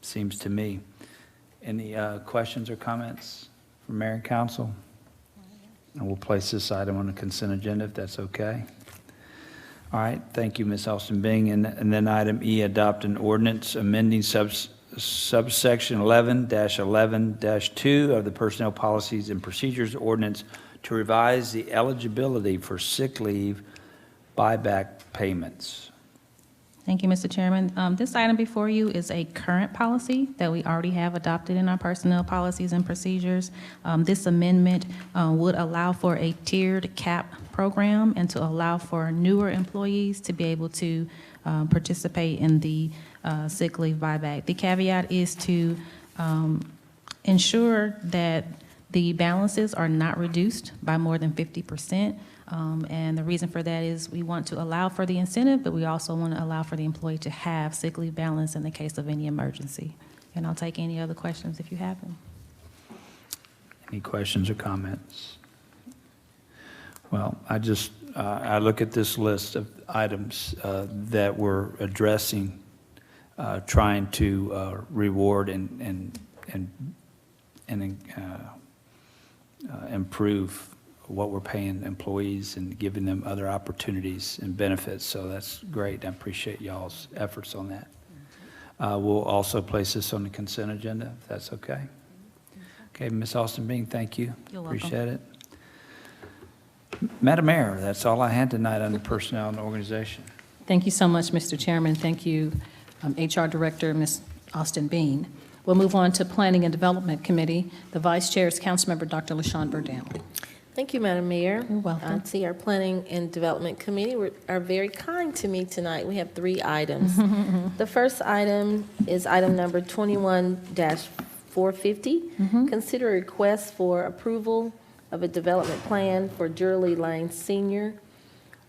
seems to me. Any questions or comments from Mayor and Council? And we'll place this item on the consent agenda if that's okay. All right, thank you, Ms. Austin Bing. And then item E, adopt an ordinance amending subsection 11-11-2 of the Personnel Policies and Procedures Ordinance to revise the eligibility for sick leave buyback payments. Thank you, Mr. Chairman. This item before you is a current policy that we already have adopted in our personnel policies and procedures. This amendment would allow for a tiered cap program and to allow for newer employees to be able to participate in the sick leave buyback. The caveat is to ensure that the balances are not reduced by more than 50%. And the reason for that is we want to allow for the incentive, but we also want to allow for the employee to have sick leave balance in the case of any emergency. And I'll take any other questions if you have them. Any questions or comments? Well, I look at this list of items that we're addressing, trying to reward and improve what we're paying employees and giving them other opportunities and benefits. So that's great. I appreciate y'all's efforts on that. We'll also place this on the consent agenda, if that's okay. Okay, Ms. Austin Bing, thank you. You're welcome. Appreciate it. Madam Mayor, that's all I had tonight on the personnel and organization. Thank you so much, Mr. Chairman. Thank you, HR Director, Ms. Austin Bean. We'll move on to Planning and Development Committee. The Vice Chair is Councilmember Dr. LaShawn Burdell. Thank you, Madam Mayor. You're welcome. I see our Planning and Development Committee are very kind to me tonight. We have 3 items. The first item is item number 21-450. Consider a request for approval of a development plan for Durley Lane Senior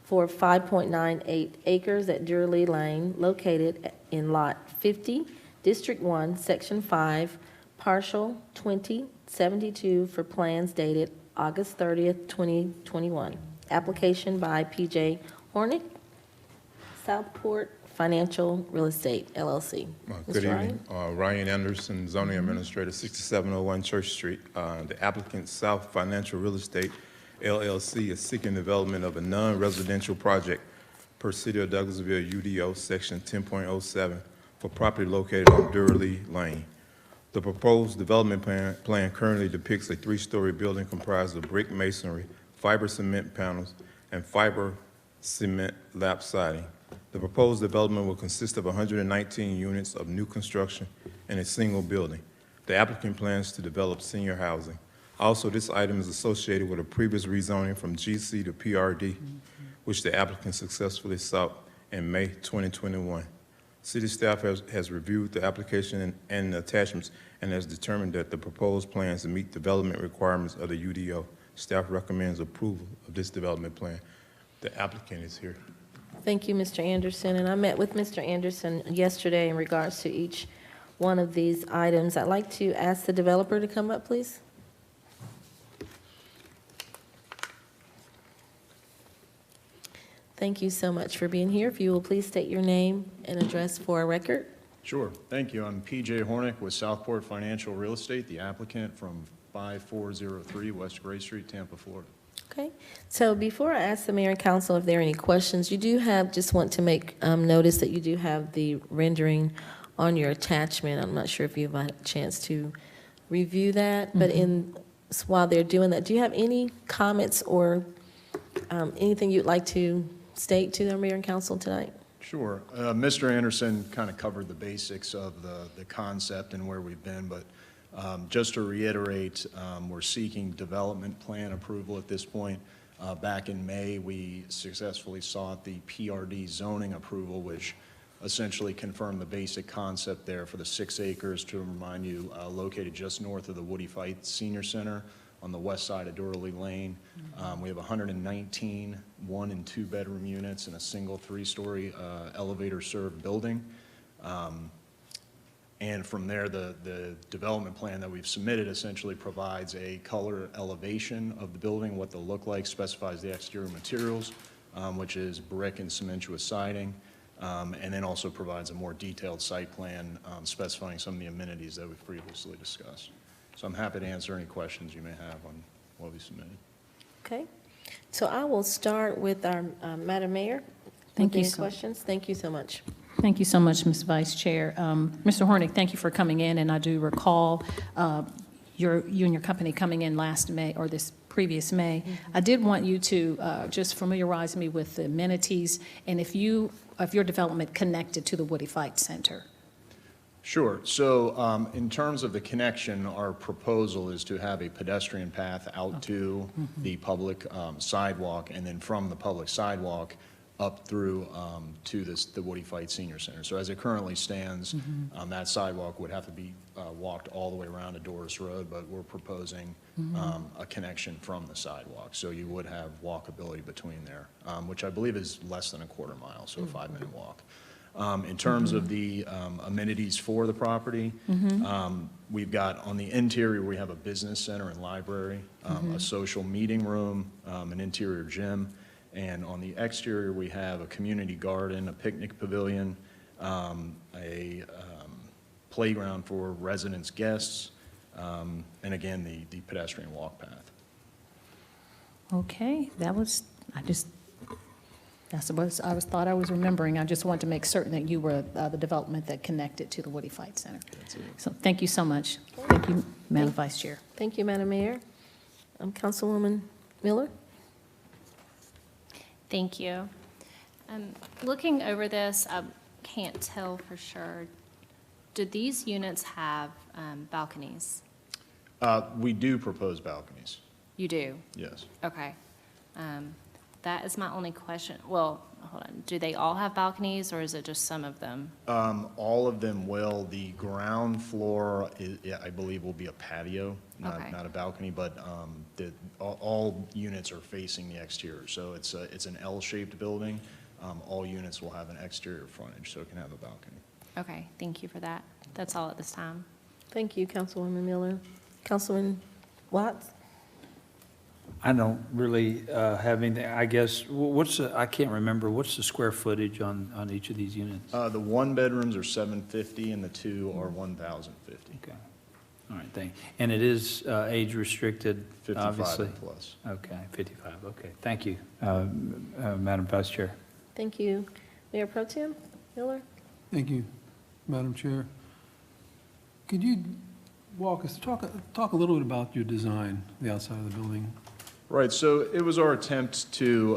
for 5.98 acres at Durley Lane, located in Lot 50, District 1, Section 5, Partial 2072 for plans dated August 30th, 2021. Application by P.J. Hornick, Southport Financial Real Estate, LLC. Good evening. Ryan Anderson, Zoning Administrator, 6701 Church Street. The applicant, South Financial Real Estate, LLC, is seeking development of a non-residential project per City of Douglasville UDO, Section 10.07, for property located on Durley Lane. The proposed development plan currently depicts a 3-story building comprised of brick masonry, fiber cement panels, and fiber cement lap siding. The proposed development will consist of 119 units of new construction in a single building. The applicant plans to develop senior housing. Also, this item is associated with a previous rezoning from GC to PRD, which the applicant successfully sought in May 2021. City staff has reviewed the application and the attachments and has determined that the proposed plans meet development requirements of the UDO. Staff recommends approval of this development plan. The applicant is here. Thank you, Mr. Anderson. And I met with Mr. Anderson yesterday in regards to each one of these items. I'd like to ask the developer to come up, please. Thank you so much for being here. If you will please state your name and address for a record. Sure, thank you. I'm PJ Hornick with Southport Financial Real Estate, the applicant from 5403 West Gray Street, Tampa, Florida. Okay, so before I ask the mayor and council if there are any questions, you do have, just want to make notice that you do have the rendering on your attachment. I'm not sure if you've had a chance to review that, but while they're doing that, do you have any comments or anything you'd like to state to the mayor and council tonight? Sure. Mr. Anderson kind of covered the basics of the concept and where we've been, but just to reiterate, we're seeking development plan approval at this point. Back in May, we successfully sought the PRD zoning approval, which essentially confirmed the basic concept there for the 6 acres, to remind you, located just north of the Woody Fight Senior Center on the west side of Doherty Lane. We have 119 1- and 2-bedroom units in a single 3-story elevator-served building. And from there, the development plan that we've submitted essentially provides a color elevation of the building, what they'll look like, specifies the exterior materials, which is brick and cementous siding, and then also provides a more detailed site plan specifying some of the amenities that we've previously discussed. So I'm happy to answer any questions you may have on what we submitted. Okay, so I will start with our Madam Mayor. Thank you Any so questions? Thank you so much. Thank you so much, Ms. Vice Chair. Mr. Hornick, thank you for coming in, and I do recall you and your company coming in last May, or this previous May. I did want you to just familiarize me with the amenities, and if your development connected to the Woody Fight Center. Sure. So in terms of the connection, our proposal is to have a pedestrian path out to the public sidewalk, and then from the public sidewalk up through to the Woody Fight Senior Center. So as it currently stands, that sidewalk would have to be walked all the way around to Doris Road, but we're proposing a connection from the sidewalk. So you would have walkability between there, which I believe is less than a quarter mile, so a 5-minute walk. In terms of the amenities for the property, we've got on the interior, we have a business center and library, a social meeting room, an interior gym, and on the exterior, we have a community garden, a picnic pavilion, a playground for residents, guests, and again, the pedestrian walk path. Okay, that's what I thought I was remembering. I just wanted to make certain that you were the development that connected to the Woody Fight Center. That's it. So thank you so much. Thank you, Madam Vice Chair. Thank you, Madam Mayor. Councilwoman Miller? Thank you. Looking over this, I can't tell for sure. Do these units have balconies? We do propose balconies, You do? yes. Okay. That is my only question. Well, hold on. Do they all have balconies, or is it just some of them? All of them will. The ground floor, I believe, will be a patio, not a balcony, but all units are facing the exterior. So it's an L-shaped building. All units will have an exterior frontage, so it can have a balcony. Okay, thank you for that. That's all at this time. Thank you, Councilwoman Miller. Councilman Watts? I don't really have anything. I guess, I can't remember, what's the square footage on each of these units? The 1-bedrooms are 750 and the 2 are 1,050. Okay. All right, thank you. And it is age restricted, 55 obviously? and plus. Okay, 55, okay. Thank you, Madam Vice Chair. Thank you. Mayor Pro Tem Miller? Thank you, Madam Chair. Could you walk us, talk a little bit about your design, the outside of the building? Right, so it was our attempt to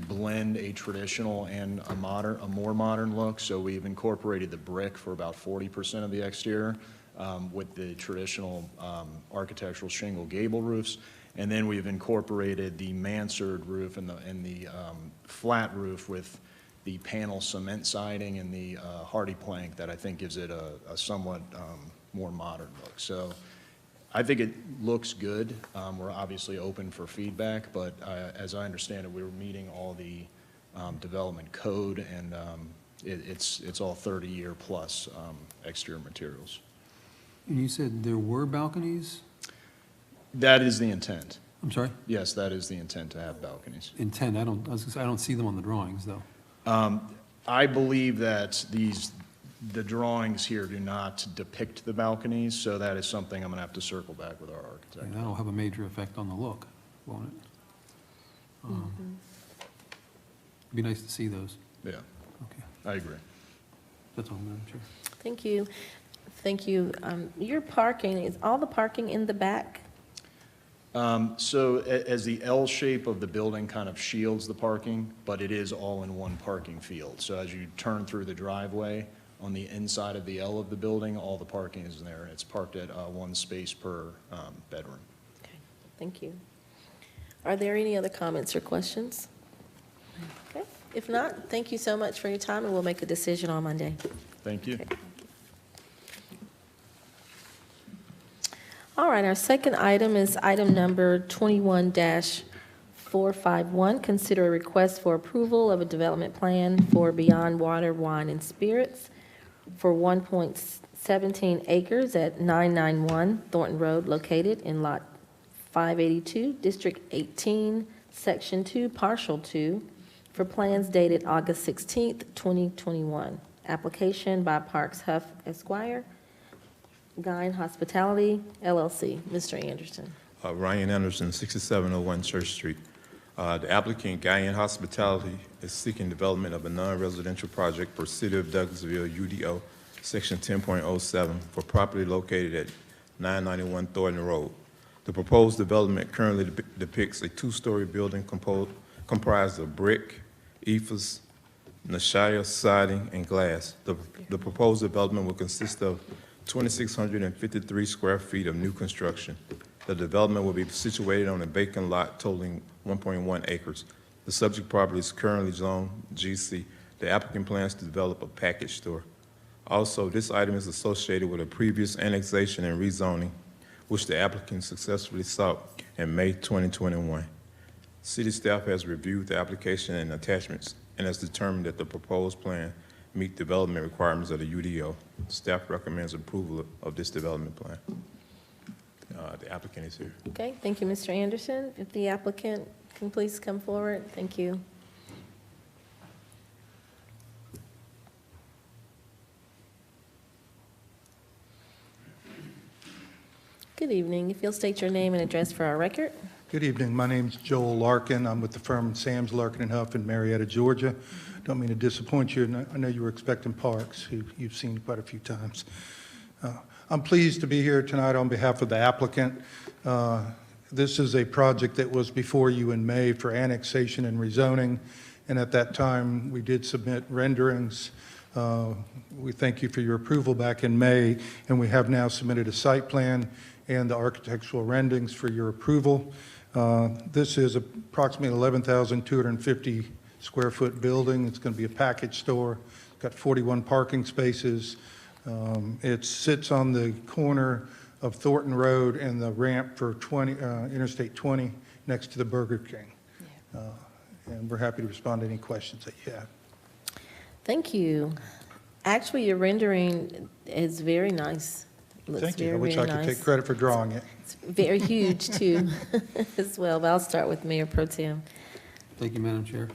blend a traditional and a more modern look. So we've incorporated the brick for about 40% of the exterior with the traditional architectural shingle gable roofs. And then we've incorporated the mansard roof and the flat roof with the panel cement siding and the hardy plank that I think gives it a somewhat more modern look. So I think it looks good. We're obviously open for feedback, but as I understand it, we were meeting all the development code, and it's all 30-year plus exterior materials. And you said there were balconies? That is the intent. I'm sorry? Yes, that is the intent, to have balconies. Intent, I was gonna say, I don't see them on the drawings, though. I believe that the drawings here do not depict the balconies, so that is something I'm going to have to circle back with our architect. And that'll have a major effect on the look, won't it? It'd be nice to see those. Yeah, Okay, I agree. that's all, Madam Chair. Thank you. Thank you. Your parking, is all the parking in the back? So as the L shape of the building kind of shields the parking, but it is all in one parking field. So as you turn through the driveway, on the inside of the L of the building, all the parking is there. It's parked at one space per bedroom. Okay, thank you. Are there any other comments or questions? Okay, if not, thank you so much for your time, and we'll make a decision on Monday. Thank you. Okay. All right, our second item is item number 21-451. Consider a request for approval of a development plan for Beyond Water, Wine, and Spirits for 1.17 acres at 991 Thornton Road, located in Lot 582, District 18, Section 2, Partial 2, for plans dated August 16th, 2021. Application by Parks Huff Esquire, Guyan Hospitality, LLC. Mr. Anderson. Ryan Anderson, 6701 Church Street. The applicant, Guyan Hospitality, is seeking development of a non-residential project for City of Douglasville, UDO, Section 10.07, for property located at 991 Thornton Road. The proposed development currently depicts a two-story building comprised of brick, ephes, Nashaya siding, and glass. The proposed development will consist of 2,653 square feet of new construction. The development will be situated on a vacant lot totaling 1.1 acres. The subject property is currently zoned GC. The applicant plans to develop a package store. Also, this item is associated with a previous annexation and rezoning, which the applicant successfully sought in May 2021. City staff has reviewed the application and attachments and has determined that the proposed plan meet development requirements of the UDO. Staff recommends approval of this development plan. The applicant is here. Okay, thank you, Mr. Anderson. If the applicant can please come forward. Thank you. Good evening. If you'll state your name and address for our record. Good evening. My name's Joel Larkin. I'm with the firm Sam's Larkin & Huff in Marietta, Georgia. Don't mean to disappoint you. I know you were expecting Parks, who you've seen quite a few times. I'm pleased to be here tonight on behalf of the applicant. This is a project that was before you in May for annexation and rezoning, and at that time, we did submit renderings. We thank you for your approval back in May, and we have now submitted a site plan and the architectural renderings for your approval. This is approximately 11,250 square foot building. It's going to be a package store. It's got 41 parking spaces. It sits on the corner of Thornton Road and the ramp for Interstate 20 next to the Burger King. And we're happy to respond to any questions that you have. Thank you. Actually, your rendering is very nice. Looks Thank you. very, I wish very I could nice. take credit for drawing it. It's very huge, too, as well. But I'll start with Mayor Pro Tem. Thank you, Madam Chair.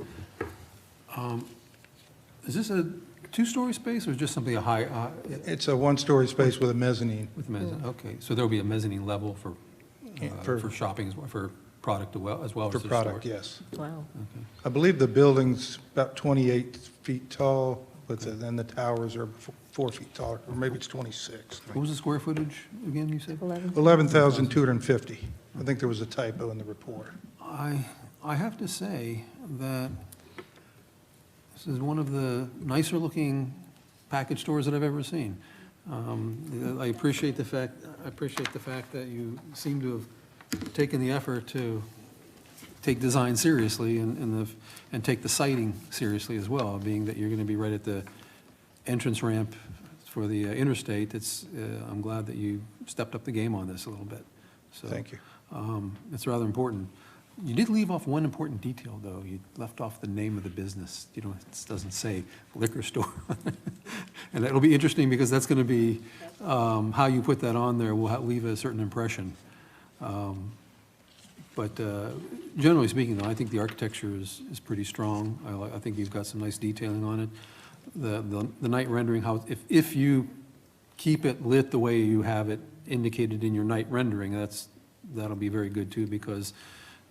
Is this a two-story space or just simply a high? It's a one-story space with a mezzanine. With mezzanine, okay. So there'll be a mezzanine level for shopping, for product as well as For the product, store? yes. Wow. Okay. I believe the building's about 28 feet tall, then the towers are 4 feet taller, or maybe it's 26. What was the square footage again, you said? 11,250. I think there was a typo in the report. I have to say that this is one of the nicer looking package stores that I've ever seen. I appreciate the fact that you seem to have taken the effort to take design seriously and take the siting seriously as well, being that you're going to be right at the entrance ramp for the interstate. I'm glad that you stepped up the game on this a little bit. So, Thank you. It's rather important. You did leave off one important detail, though. You left off the name of the business. You know, it doesn't say liquor store. And it'll be interesting because that's going to be, how you put that on there will leave a certain impression. But generally speaking, though, I think the architecture is pretty strong. I think you've got some nice detailing on it. The night rendering, if you keep it lit the way you have it indicated in your night rendering, that'll be very good too, because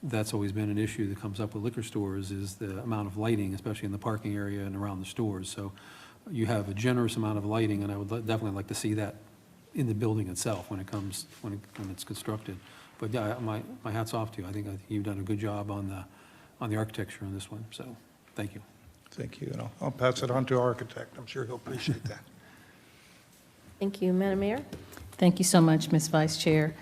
that's always been an issue that comes up with liquor stores, is the amount of lighting, especially in the parking area and around the stores. So you have a generous amount of lighting, and I would definitely like to see that in the building itself when it's constructed. But yeah, my hat's off to you. I think you've done a good job on the architecture on this one. So thank you. Thank you, and I'll pass it on to our architect. I'm sure he'll appreciate that. Thank you. Madam Mayor? Thank you so much, Ms. Vice Chair.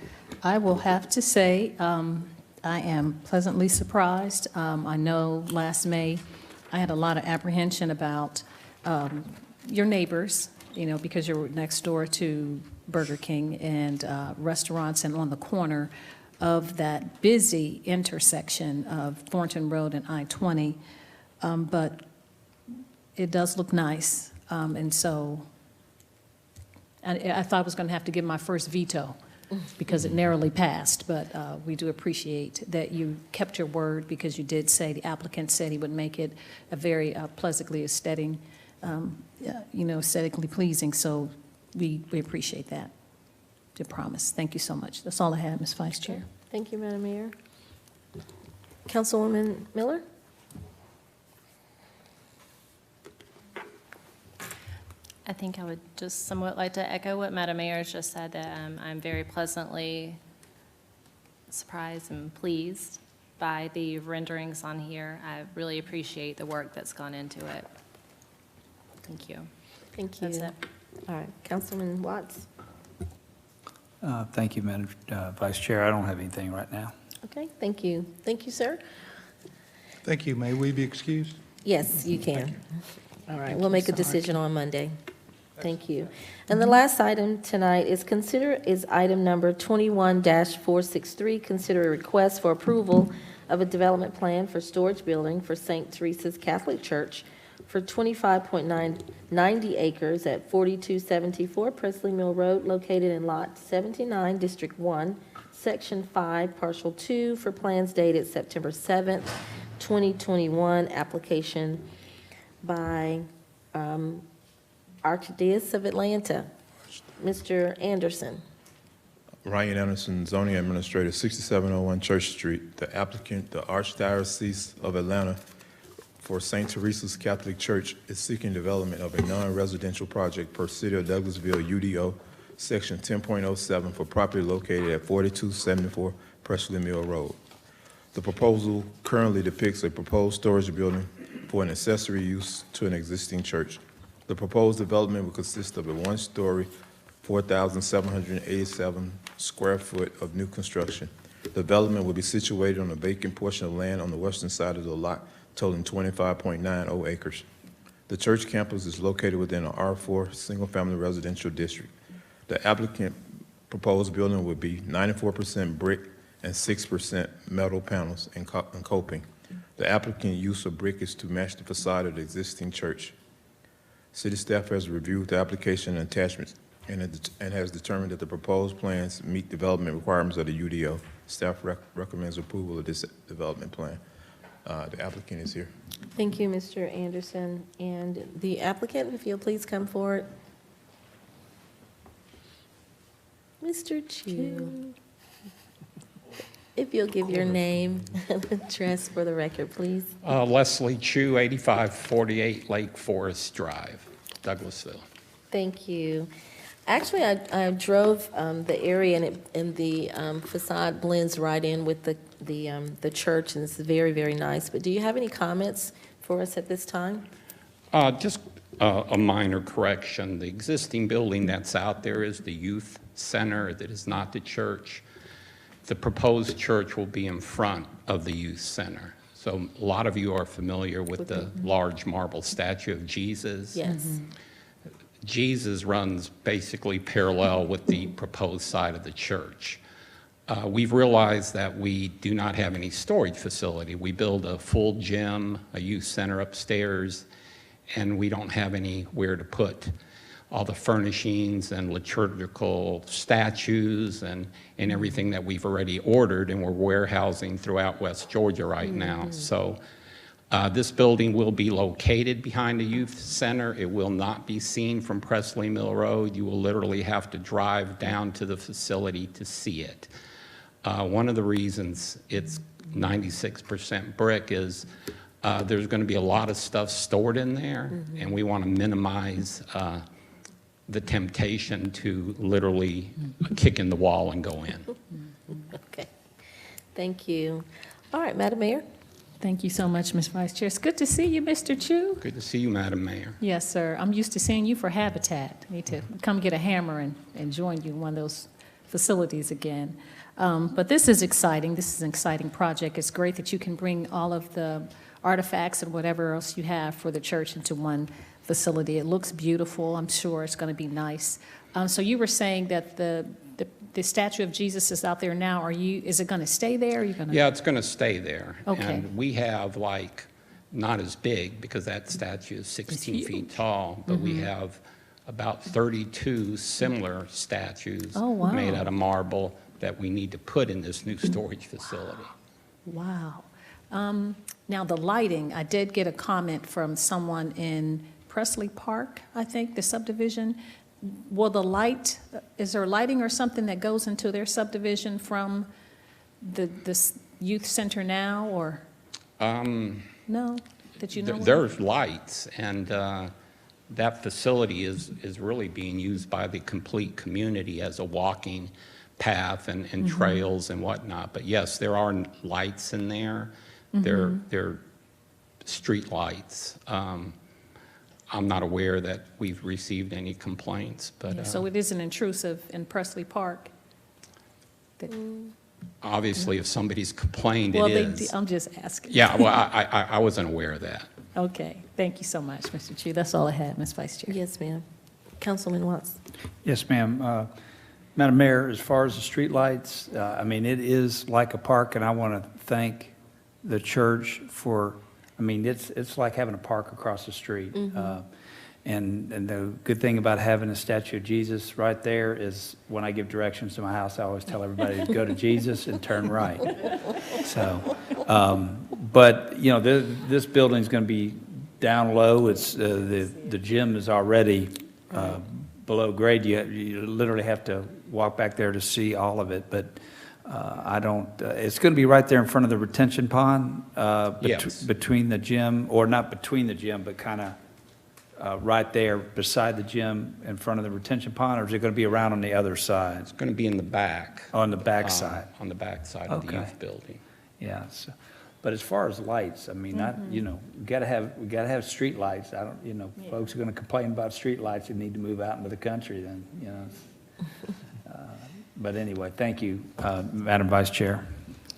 I will have to say, I am pleasantly surprised. I know last May, I had a lot of apprehension about your neighbors, because you're next door to Burger King and restaurants, and on the corner of that busy intersection of Thornton Road and I-20. But it does look nice. And so I thought I was going to have to give my first veto because it narrowly passed, but we do appreciate that you kept your word, because you did say, the applicant said he would make it a very pleasantly aesthetically pleasing, so we appreciate that, the promise. Thank you so much. That's all I have, Ms. Vice Chair. Thank you, Madam Mayor. Councilwoman Miller? I think I would just somewhat like to echo what Madam Mayor has just said, that I'm very pleasantly surprised and pleased by the renderings on here. I really appreciate the work that's gone into it. Thank you. Thank you. That's it. All right, Councilman Watts? Thank you, Madam Vice Chair. I don't have anything right now. Okay, thank you. Thank you, sir. Thank you. May we be excused? Yes, you can. All right, we'll make a decision on Monday. Thank you. And the last item tonight is item number 21-463, consider a request for approval of a development plan for storage building for St. Teresa's Catholic Church for 25.90 acres at 4274 Presley Mill Road, located in Lot 79, District 1, Section 5, Partial 2, for plans dated September 7th, 2021, application by Archdiocese of Atlanta. Mr. Anderson. Ryan Anderson, Zoning Administrator, 6701 Church Street. The applicant, the Archdiocese of Atlanta for St. Teresa's Catholic Church, is seeking development of a non-residential project per City of Douglasville UDO, Section 10.07, for property located at 4274 Presley Mill Road. The proposal currently depicts a proposed storage building for an accessory use to an existing church. The proposed development will consist of a one-story, 4,787 square foot of new construction. The development will be situated on a vacant portion of land on the western side of the lot, totaling 25.90 acres. The church campus is located within an R4 single-family residential district. The applicant proposed building would be 94% brick and 6% metal panels and coping. The applicant use of brick is to match the facade of the existing church. City staff has reviewed the application and attachments and has determined that the proposed plans meet development requirements of the UDO. Staff recommends approval of this development plan. The applicant is here. Thank you, Mr. Anderson. And the applicant, if you'll please come forward. Mr. Chu. If you'll give your name and address for the record, please. Leslie Chu, 8548 Lake Forest Drive, Douglasville. Thank you. Actually, I drove the area, and the facade blends right in with the church, and it's very, very nice. But do you have any comments for us at this time? Just a minor correction. The existing building that's out there is the youth center. That is not the church. The proposed church will be in front of the youth center. So a lot of you are familiar with the large marble statue of Jesus. Yes. Jesus runs basically parallel with the proposed side of the church. We've realized that we do not have any storage facility. We build a full gym, a youth center upstairs, and we don't have anywhere to put all the furnishings and liturgical statues and everything that we've already ordered, and we're warehousing throughout West Georgia right now. So this building will be located behind the youth center. It will not be seen from Presley Mill Road. You will literally have to drive down to the facility to see it. One of the reasons it's 96% brick is there's going to be a lot of stuff stored in there, and we want to minimize the temptation to literally kick in the wall and go in. Okay. Thank you. All right, Madam Mayor. Thank you so much, Ms. Vice Chair. It's good to see you, Mr. Chu. Good to see you, Madam Mayor. Yes, sir. I'm used to seeing you for Habitat. Need to come get a hammer and join you in one of those facilities again. But this is exciting. This is an exciting project. It's great that you can bring all of the artifacts and whatever else you have for the church into one facility. It looks beautiful. I'm sure it's going to be nice. So you were saying that the statue of Jesus is out there now. Is it going to stay there? Are you going to? Yeah, it's going to stay there. Okay. And we have not as big because that statue is 16 feet tall, but we have about 32 similar statues made out of marble that we need to put in this new storage facility. Wow. Now the lighting, I did get a comment from someone in Presley Park, I think, the subdivision. Will is there lighting or something that goes into their subdivision from this youth center now, or? No, that you know of? There's lights, and that facility is really being used by the complete community as a walking path and trails and whatnot. But yes, there are lights in there. They're street lights. I'm not aware that we've received any complaints, but. So it isn't intrusive in Presley Park? Obviously, if somebody's complained, it is. I'm just asking. Yeah, well, I wasn't aware of that. Okay, thank you so much, Mr. Chu. That's all I had, Ms. Vice Chair. Yes, ma'am. Councilman Watts. Yes, ma'am. Madam Mayor, as far as the streetlights, I mean, it is like a park, and I want to thank the church for, I mean, it's like having a park across the street. And the good thing about having a statue of Jesus right there is when I give directions to my house, I always tell everybody to go to Jesus and turn right. So, but, you know, this building's going to be down low. It's, the gym is already below grade. You literally have to walk back there to see all of it. But I don't, it's going to be right there in front of the retention pond, Yes. between the gym, or not between the gym, but kind of right there beside the gym in front of the retention pond, or is it going to be around on the other side? It's going to be in the back. On the back side? On the back side of the youth building. Yeah. So, but as far as lights, I mean, you know, we got to have street lights. I don't, you know, folks are going to complain about street lights and need to move out into the country then, you know. But anyway, thank you, Madam Vice Chair.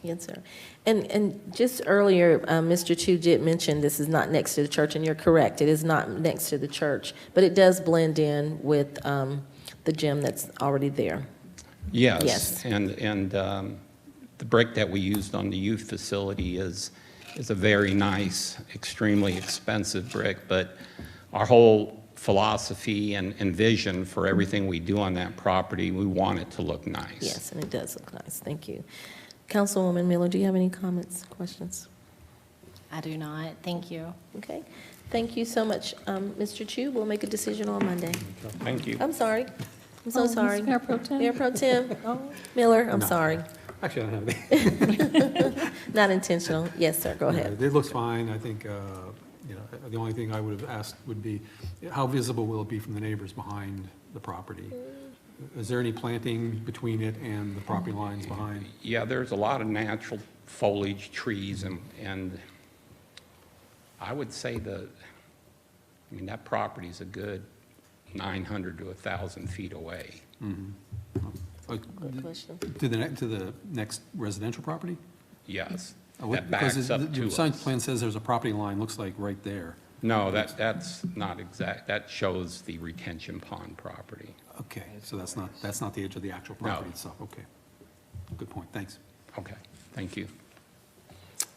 Yes, sir. And just earlier, Mr. Chu did mention this is not next to the church, and you're correct. It is not next to the church, but it does blend in with the gym that's already there. Yes. Yes. And the brick that we used on the youth facility is a very nice, extremely expensive brick, but our whole philosophy and vision for everything we do on that property, we want it to look nice. Yes, and it does look nice. Thank you. Councilwoman Miller, do you have any comments, questions? I do not. Thank you. Okay. Thank you so much, Mr. Chu. We'll make a decision on Monday. Thank you. I'm sorry. I'm so sorry. Mayor Pro Tem. Mayor Pro Tem Miller, I'm sorry. Actually, I don't have any. Not intentional. Yes, sir, go ahead. It looks fine. I think, the only thing I would have asked would be, how visible will it be from the neighbors behind the property? Is there any planting between it and the property lines behind? Yeah, there's a lot of natural foliage, trees, and I would say that property's a good 900 to 1,000 feet away. Good question. To the next residential property? Yes. Because That backs up to the site us. plan says there's a property line, looks like right there. No, that's not exact. That shows the retention pond property. Okay, so that's not the edge of the actual property itself. Okay. Good point. Thanks. Okay, thank you.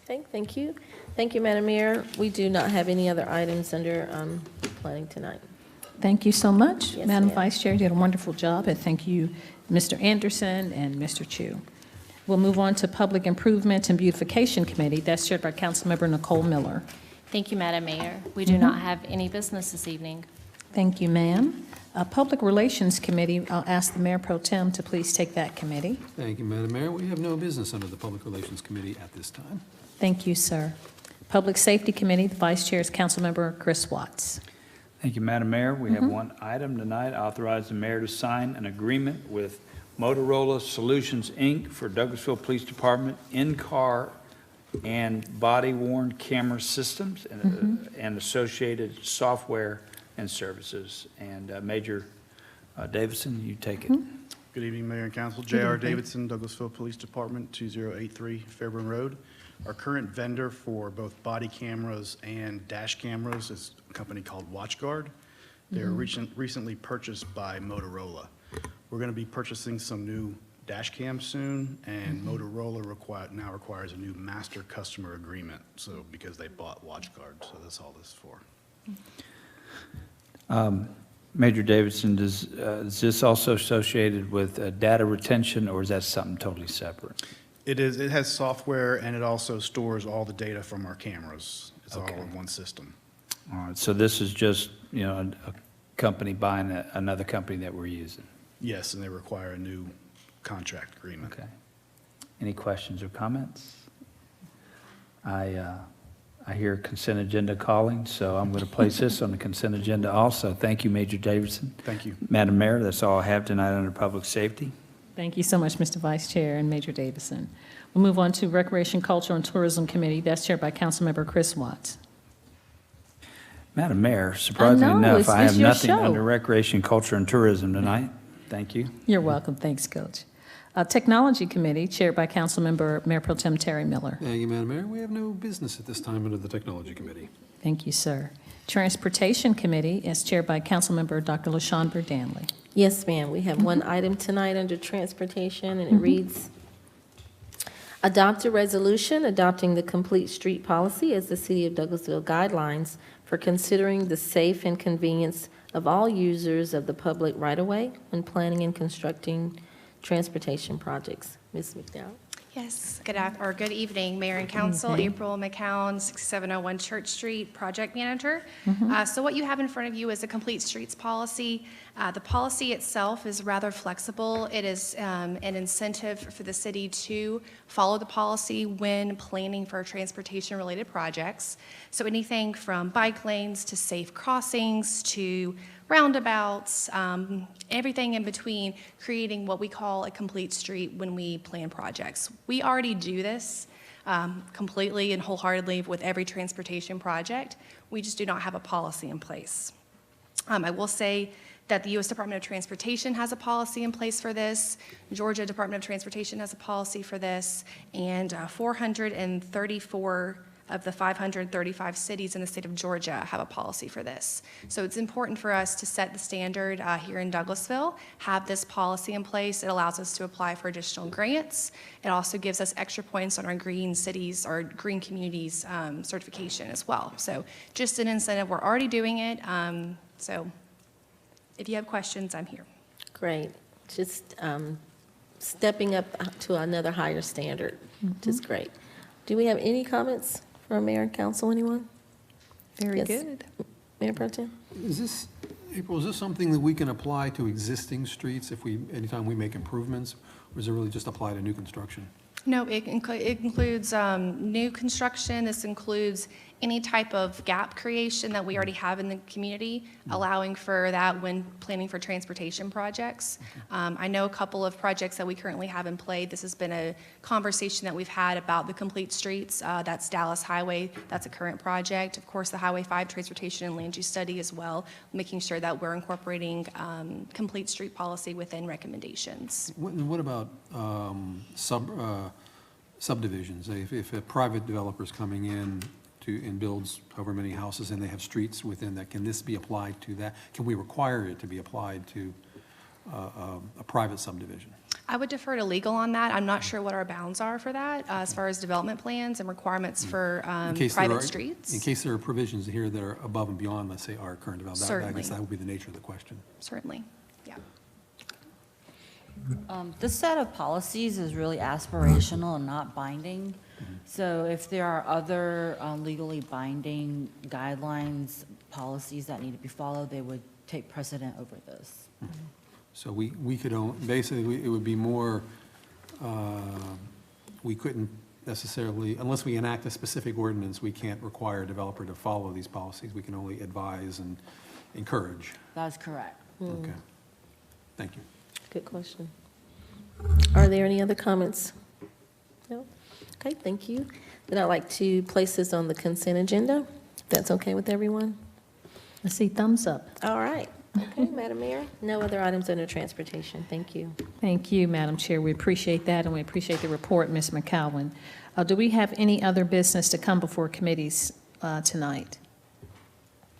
Okay, thank you. Thank you, Madam Mayor. We do not have any other items under planning tonight. Thank you so much. Yes, Madam ma'am. Vice Chair, you did a wonderful job, and thank you, Mr. Anderson and Mr. Chu. We'll move on to Public Improvement and Beautification Committee. That's chaired by Councilmember Nicole Miller. Thank you, Madam Mayor. We do not have any business this evening. Thank you, ma'am. Public Relations Committee, I'll ask the Mayor Pro Tem to please take that committee. Thank you, Madam Mayor. We have no business under the Public Relations Committee at this time. Thank you, sir. Public Safety Committee, the Vice Chair is Councilmember Chris Watts. Thank you, Madam Mayor. We have one item tonight, authorize the mayor to sign an agreement with Motorola Solutions, Inc. for Douglasville Police Department in-car and body-worn camera systems and associated software and services. And Major Davidson, you take it. Good evening, Mayor and Council. Good J.R. evening. Davidson, Douglasville Police Department, 2083 Fairburn Road. Our current vendor for both body cameras and dash cameras is a company called WatchGuard. They were recently purchased by Motorola. We're going to be purchasing some new dash cams soon, and Motorola now requires a new master customer agreement, so because they bought WatchGuard, so that's all this is for. Major Davidson, is this also associated with data retention, or is that something totally separate? It is. It has software, and it also stores all the data from our cameras. It's all in one system. All right, so this is just, a company buying another company that we're using? Yes, and they require a new contract agreement. Okay. Any questions or comments? I hear consent agenda calling, so I'm going to place this on the consent agenda also. Thank you, Major Davidson. Thank you. Madam Mayor, that's all I have tonight under public safety. Thank you so much, Mr. Vice Chair and Major Davison. We'll move on to Recreation, Culture, and Tourism Committee. That's chaired by Councilmember Chris Watts. Madam Mayor, surprisingly enough, I it's have your nothing show. under Recreation, Culture, and Tourism tonight. Thank you. You're welcome. Thanks, Coach. Technology Committee, chaired by Councilmember Mayor Pro Tem Terry Miller. Thank you, Madam Mayor. We have no business at this time under the Technology Committee. Thank you, sir. Transportation Committee is chaired by Councilmember Dr. LaShawn Danley. Yes, ma'am. We have one item tonight under transportation, and it reads, adopt a resolution adopting the complete street policy as the City of Douglasville guidelines for considering the safe and convenience of all users of the public right-of-way when planning and constructing transportation projects. Ms. McDowell? Yes, good evening, Mayor and Council. April McCown, 6701 Church Street, Project Manager. So what you have in front of you is a complete streets policy. The policy itself is rather flexible. It is an incentive for the city to follow the policy when planning for transportation-related projects. So anything from bike lanes to safe crossings to roundabouts, everything in between, creating what we call a complete street when we plan projects. We already do this completely and wholeheartedly with every transportation project. We just do not have a policy in place. I will say that the U.S. Department of Transportation has a policy in place for this. Georgia Department of Transportation has a policy for this, and 434 of the 535 cities in the state of Georgia have a policy for this. So it's important for us to set the standard here in Douglasville, have this policy in place. It allows us to apply for additional grants. It also gives us extra points on our green cities or green communities certification as well. So just an incentive. We're already doing it. So if you have questions, I'm here. Great. Just stepping up to another higher standard, which is great. Do we have any comments from Mayor and Council, anyone? Very Yes. good. Mayor Pro Tem? Is this April, is this something that we can apply to existing streets if anytime we make improvements, or does it really just apply to new construction? No, it includes new construction. This includes any type of gap creation that we already have in the community, allowing for that when planning for transportation projects. I know a couple of projects that we currently have in play. This has been a conversation that we've had about the complete streets. That's Dallas Highway. That's a current project. Of course, the Highway 5 transportation and land use study as well, making sure that we're incorporating complete street policy within recommendations. What about subdivisions? If a private developer's coming in and builds however many houses and they have streets within that, can this be applied to that? Can we require it to be applied to a private subdivision? I would defer to legal on that. I'm not sure what our bounds are for that as far as development plans and requirements for private streets. In case there are provisions here that are above and beyond, let's say, our current development. Certainly. I guess that would be the nature of the question. Certainly, yeah. This set of policies is really aspirational and not binding. So if there are other legally binding guidelines, policies that need to be followed, they would take precedent over this. So we could basically, it would be more, we couldn't necessarily, unless we enact a specific ordinance, we can't require a developer to follow these policies. We can only advise and encourage. That's correct. Okay. Thank you. Good question. Are there any other comments? No? Okay, thank you. Then I'd like to place this on the consent agenda, if that's okay with everyone. I see thumbs up. All right. Okay, Madam Mayor, no other items under transportation. Thank you. Thank you, Madam Chair. We appreciate that, and we appreciate the report, Ms. McCowan. Do we have any other business to come before committees tonight?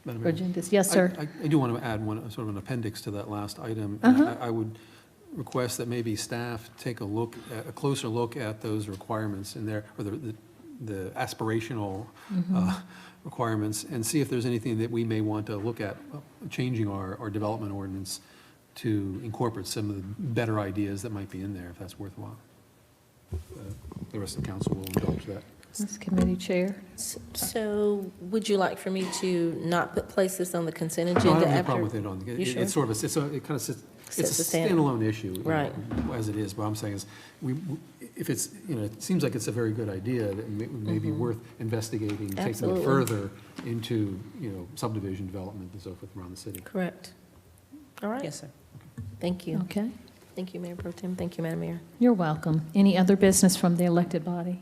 Madam Mayor? Agendas? Yes, sir. I do want to add one, sort of an appendix to that last item. I would request that maybe staff take a closer look at those requirements in there, or the aspirational requirements, and see if there's anything that we may want to look at changing our development ordinance to incorporate some of the better ideas that might be in there, if that's worthwhile. The rest of the council will indulge that. Ms. Committee Chair. So would you like for me to not place this on the consent No, I agenda don't have a after? problem with it. You sure? It's sort of, it kind of sits, it's a Sets a standalone issue. Right. As it is, what I'm saying is, if it's, it seems like it's a very good idea, that it may be worth investigating, taking Absolutely. it further into, subdivision development and so forth around the city. Correct. All right. Yes, sir. Thank you. Okay. Thank you, Mayor Pro Tem. Thank you, Madam Mayor. You're welcome. Any other business from the elected body?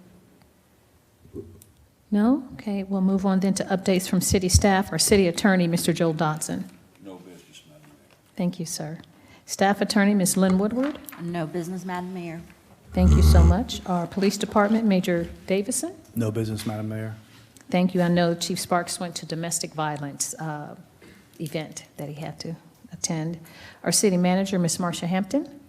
No? Okay, we'll move on then to updates from city staff. Our city attorney, Mr. Joel Dotson. No business, Madam Mayor. Thank you, sir. Staff attorney, Ms. Lynn Woodward. No business, Madam Mayor. Thank you so much. Our police department, Major Davison. No business, Madam Mayor. Thank you. I know Chief Sparks went to domestic violence event that he had to attend. Our city manager, Ms. Marcia Hampton.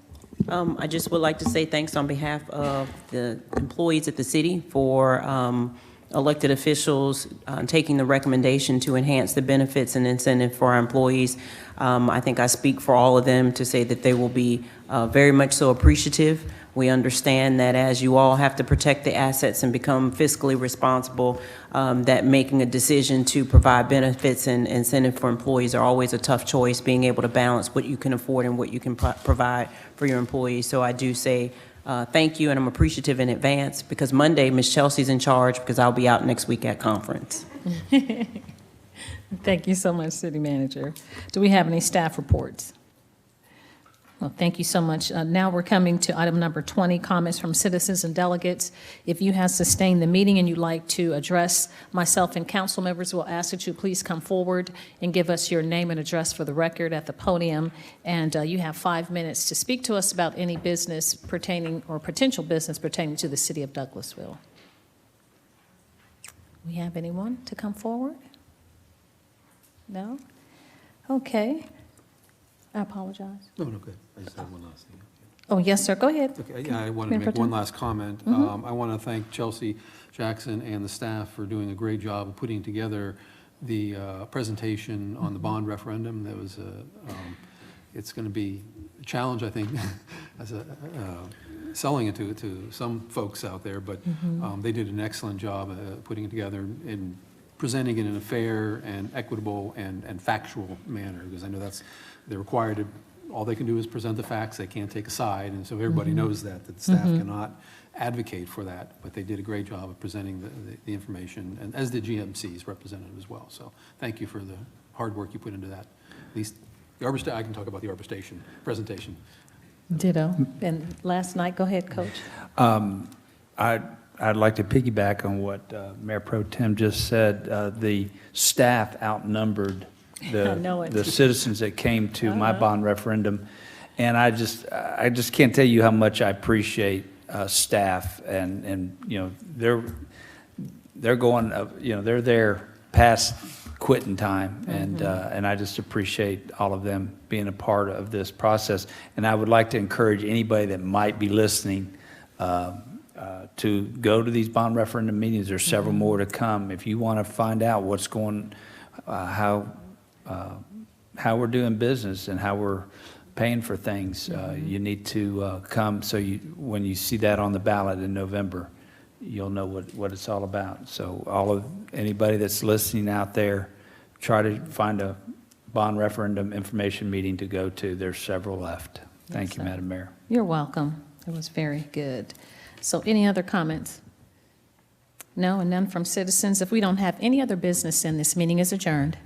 I just would like to say thanks on behalf of the employees at the city for elected officials taking the recommendation to enhance the benefits and incentive for our employees. I think I speak for all of them to say that they will be very much so appreciative. We understand that as you all have to protect the assets and become fiscally responsible, that making a decision to provide benefits and incentive for employees are always a tough choice, being able to balance what you can afford and what you can provide for your employees. So I do say thank you, and I'm appreciative in advance, because Monday, Ms. Chelsea's in charge, because I'll be out next week at conference. Thank you so much, city manager. Do we have any staff reports? Well, thank you so much. Now we're coming to item number 20, comments from citizens and delegates. If you have sustained the meeting and you'd like to address myself and council members, we'll ask that you please come forward and give us your name and address for the record at the podium. And you have 5 minutes to speak to us about any business pertaining or potential business pertaining to the city of Douglasville. We have anyone to come forward? No? Okay. I apologize. No, good. I just had one last thing. Oh, yes, sir. Go ahead. Okay, yeah, I wanted to make one last comment. I want to thank Chelsea Jackson and the staff for doing a great job of putting together the presentation on the bond referendum. That was it's going to be a challenge, I think, as selling it to some folks out there, but they did an excellent job putting it together, and presenting it in a fair and equitable and factual manner, because I know they're required to, all they can do is present the facts, they can't take a side, and so everybody knows that the staff cannot advocate for that, but they did a great job of presenting the information, and as did GMC's representative as well. So thank you for the hard work you put into that. At least the Arbor Station, I can talk about the Arbor Station presentation. Ditto. And last night, go ahead, Coach. I'd like to piggyback on what Mayor Pro Tem just said. The staff outnumbered I know it. the citizens that came to my bond referendum. And I just can't tell you how much I appreciate staff, and you know, they're going, you know, they're there past quitting time, and I just appreciate all of them being a part of this process. And I would like to encourage anybody that might be listening to go to these bond referendum meetings. There's several more to come. If you want to find out what's going, how we're doing business and how we're paying for things, you need to come, so when you see that on the ballot in November, you'll know what it's all about. So anybody that's listening out there, try to find a bond referendum information meeting to go to. There's several left. Thank you, Madam Mayor. You're welcome. It was very good. So any other comments? No, and none from citizens. If we don't have any other business, then this meeting is adjourned.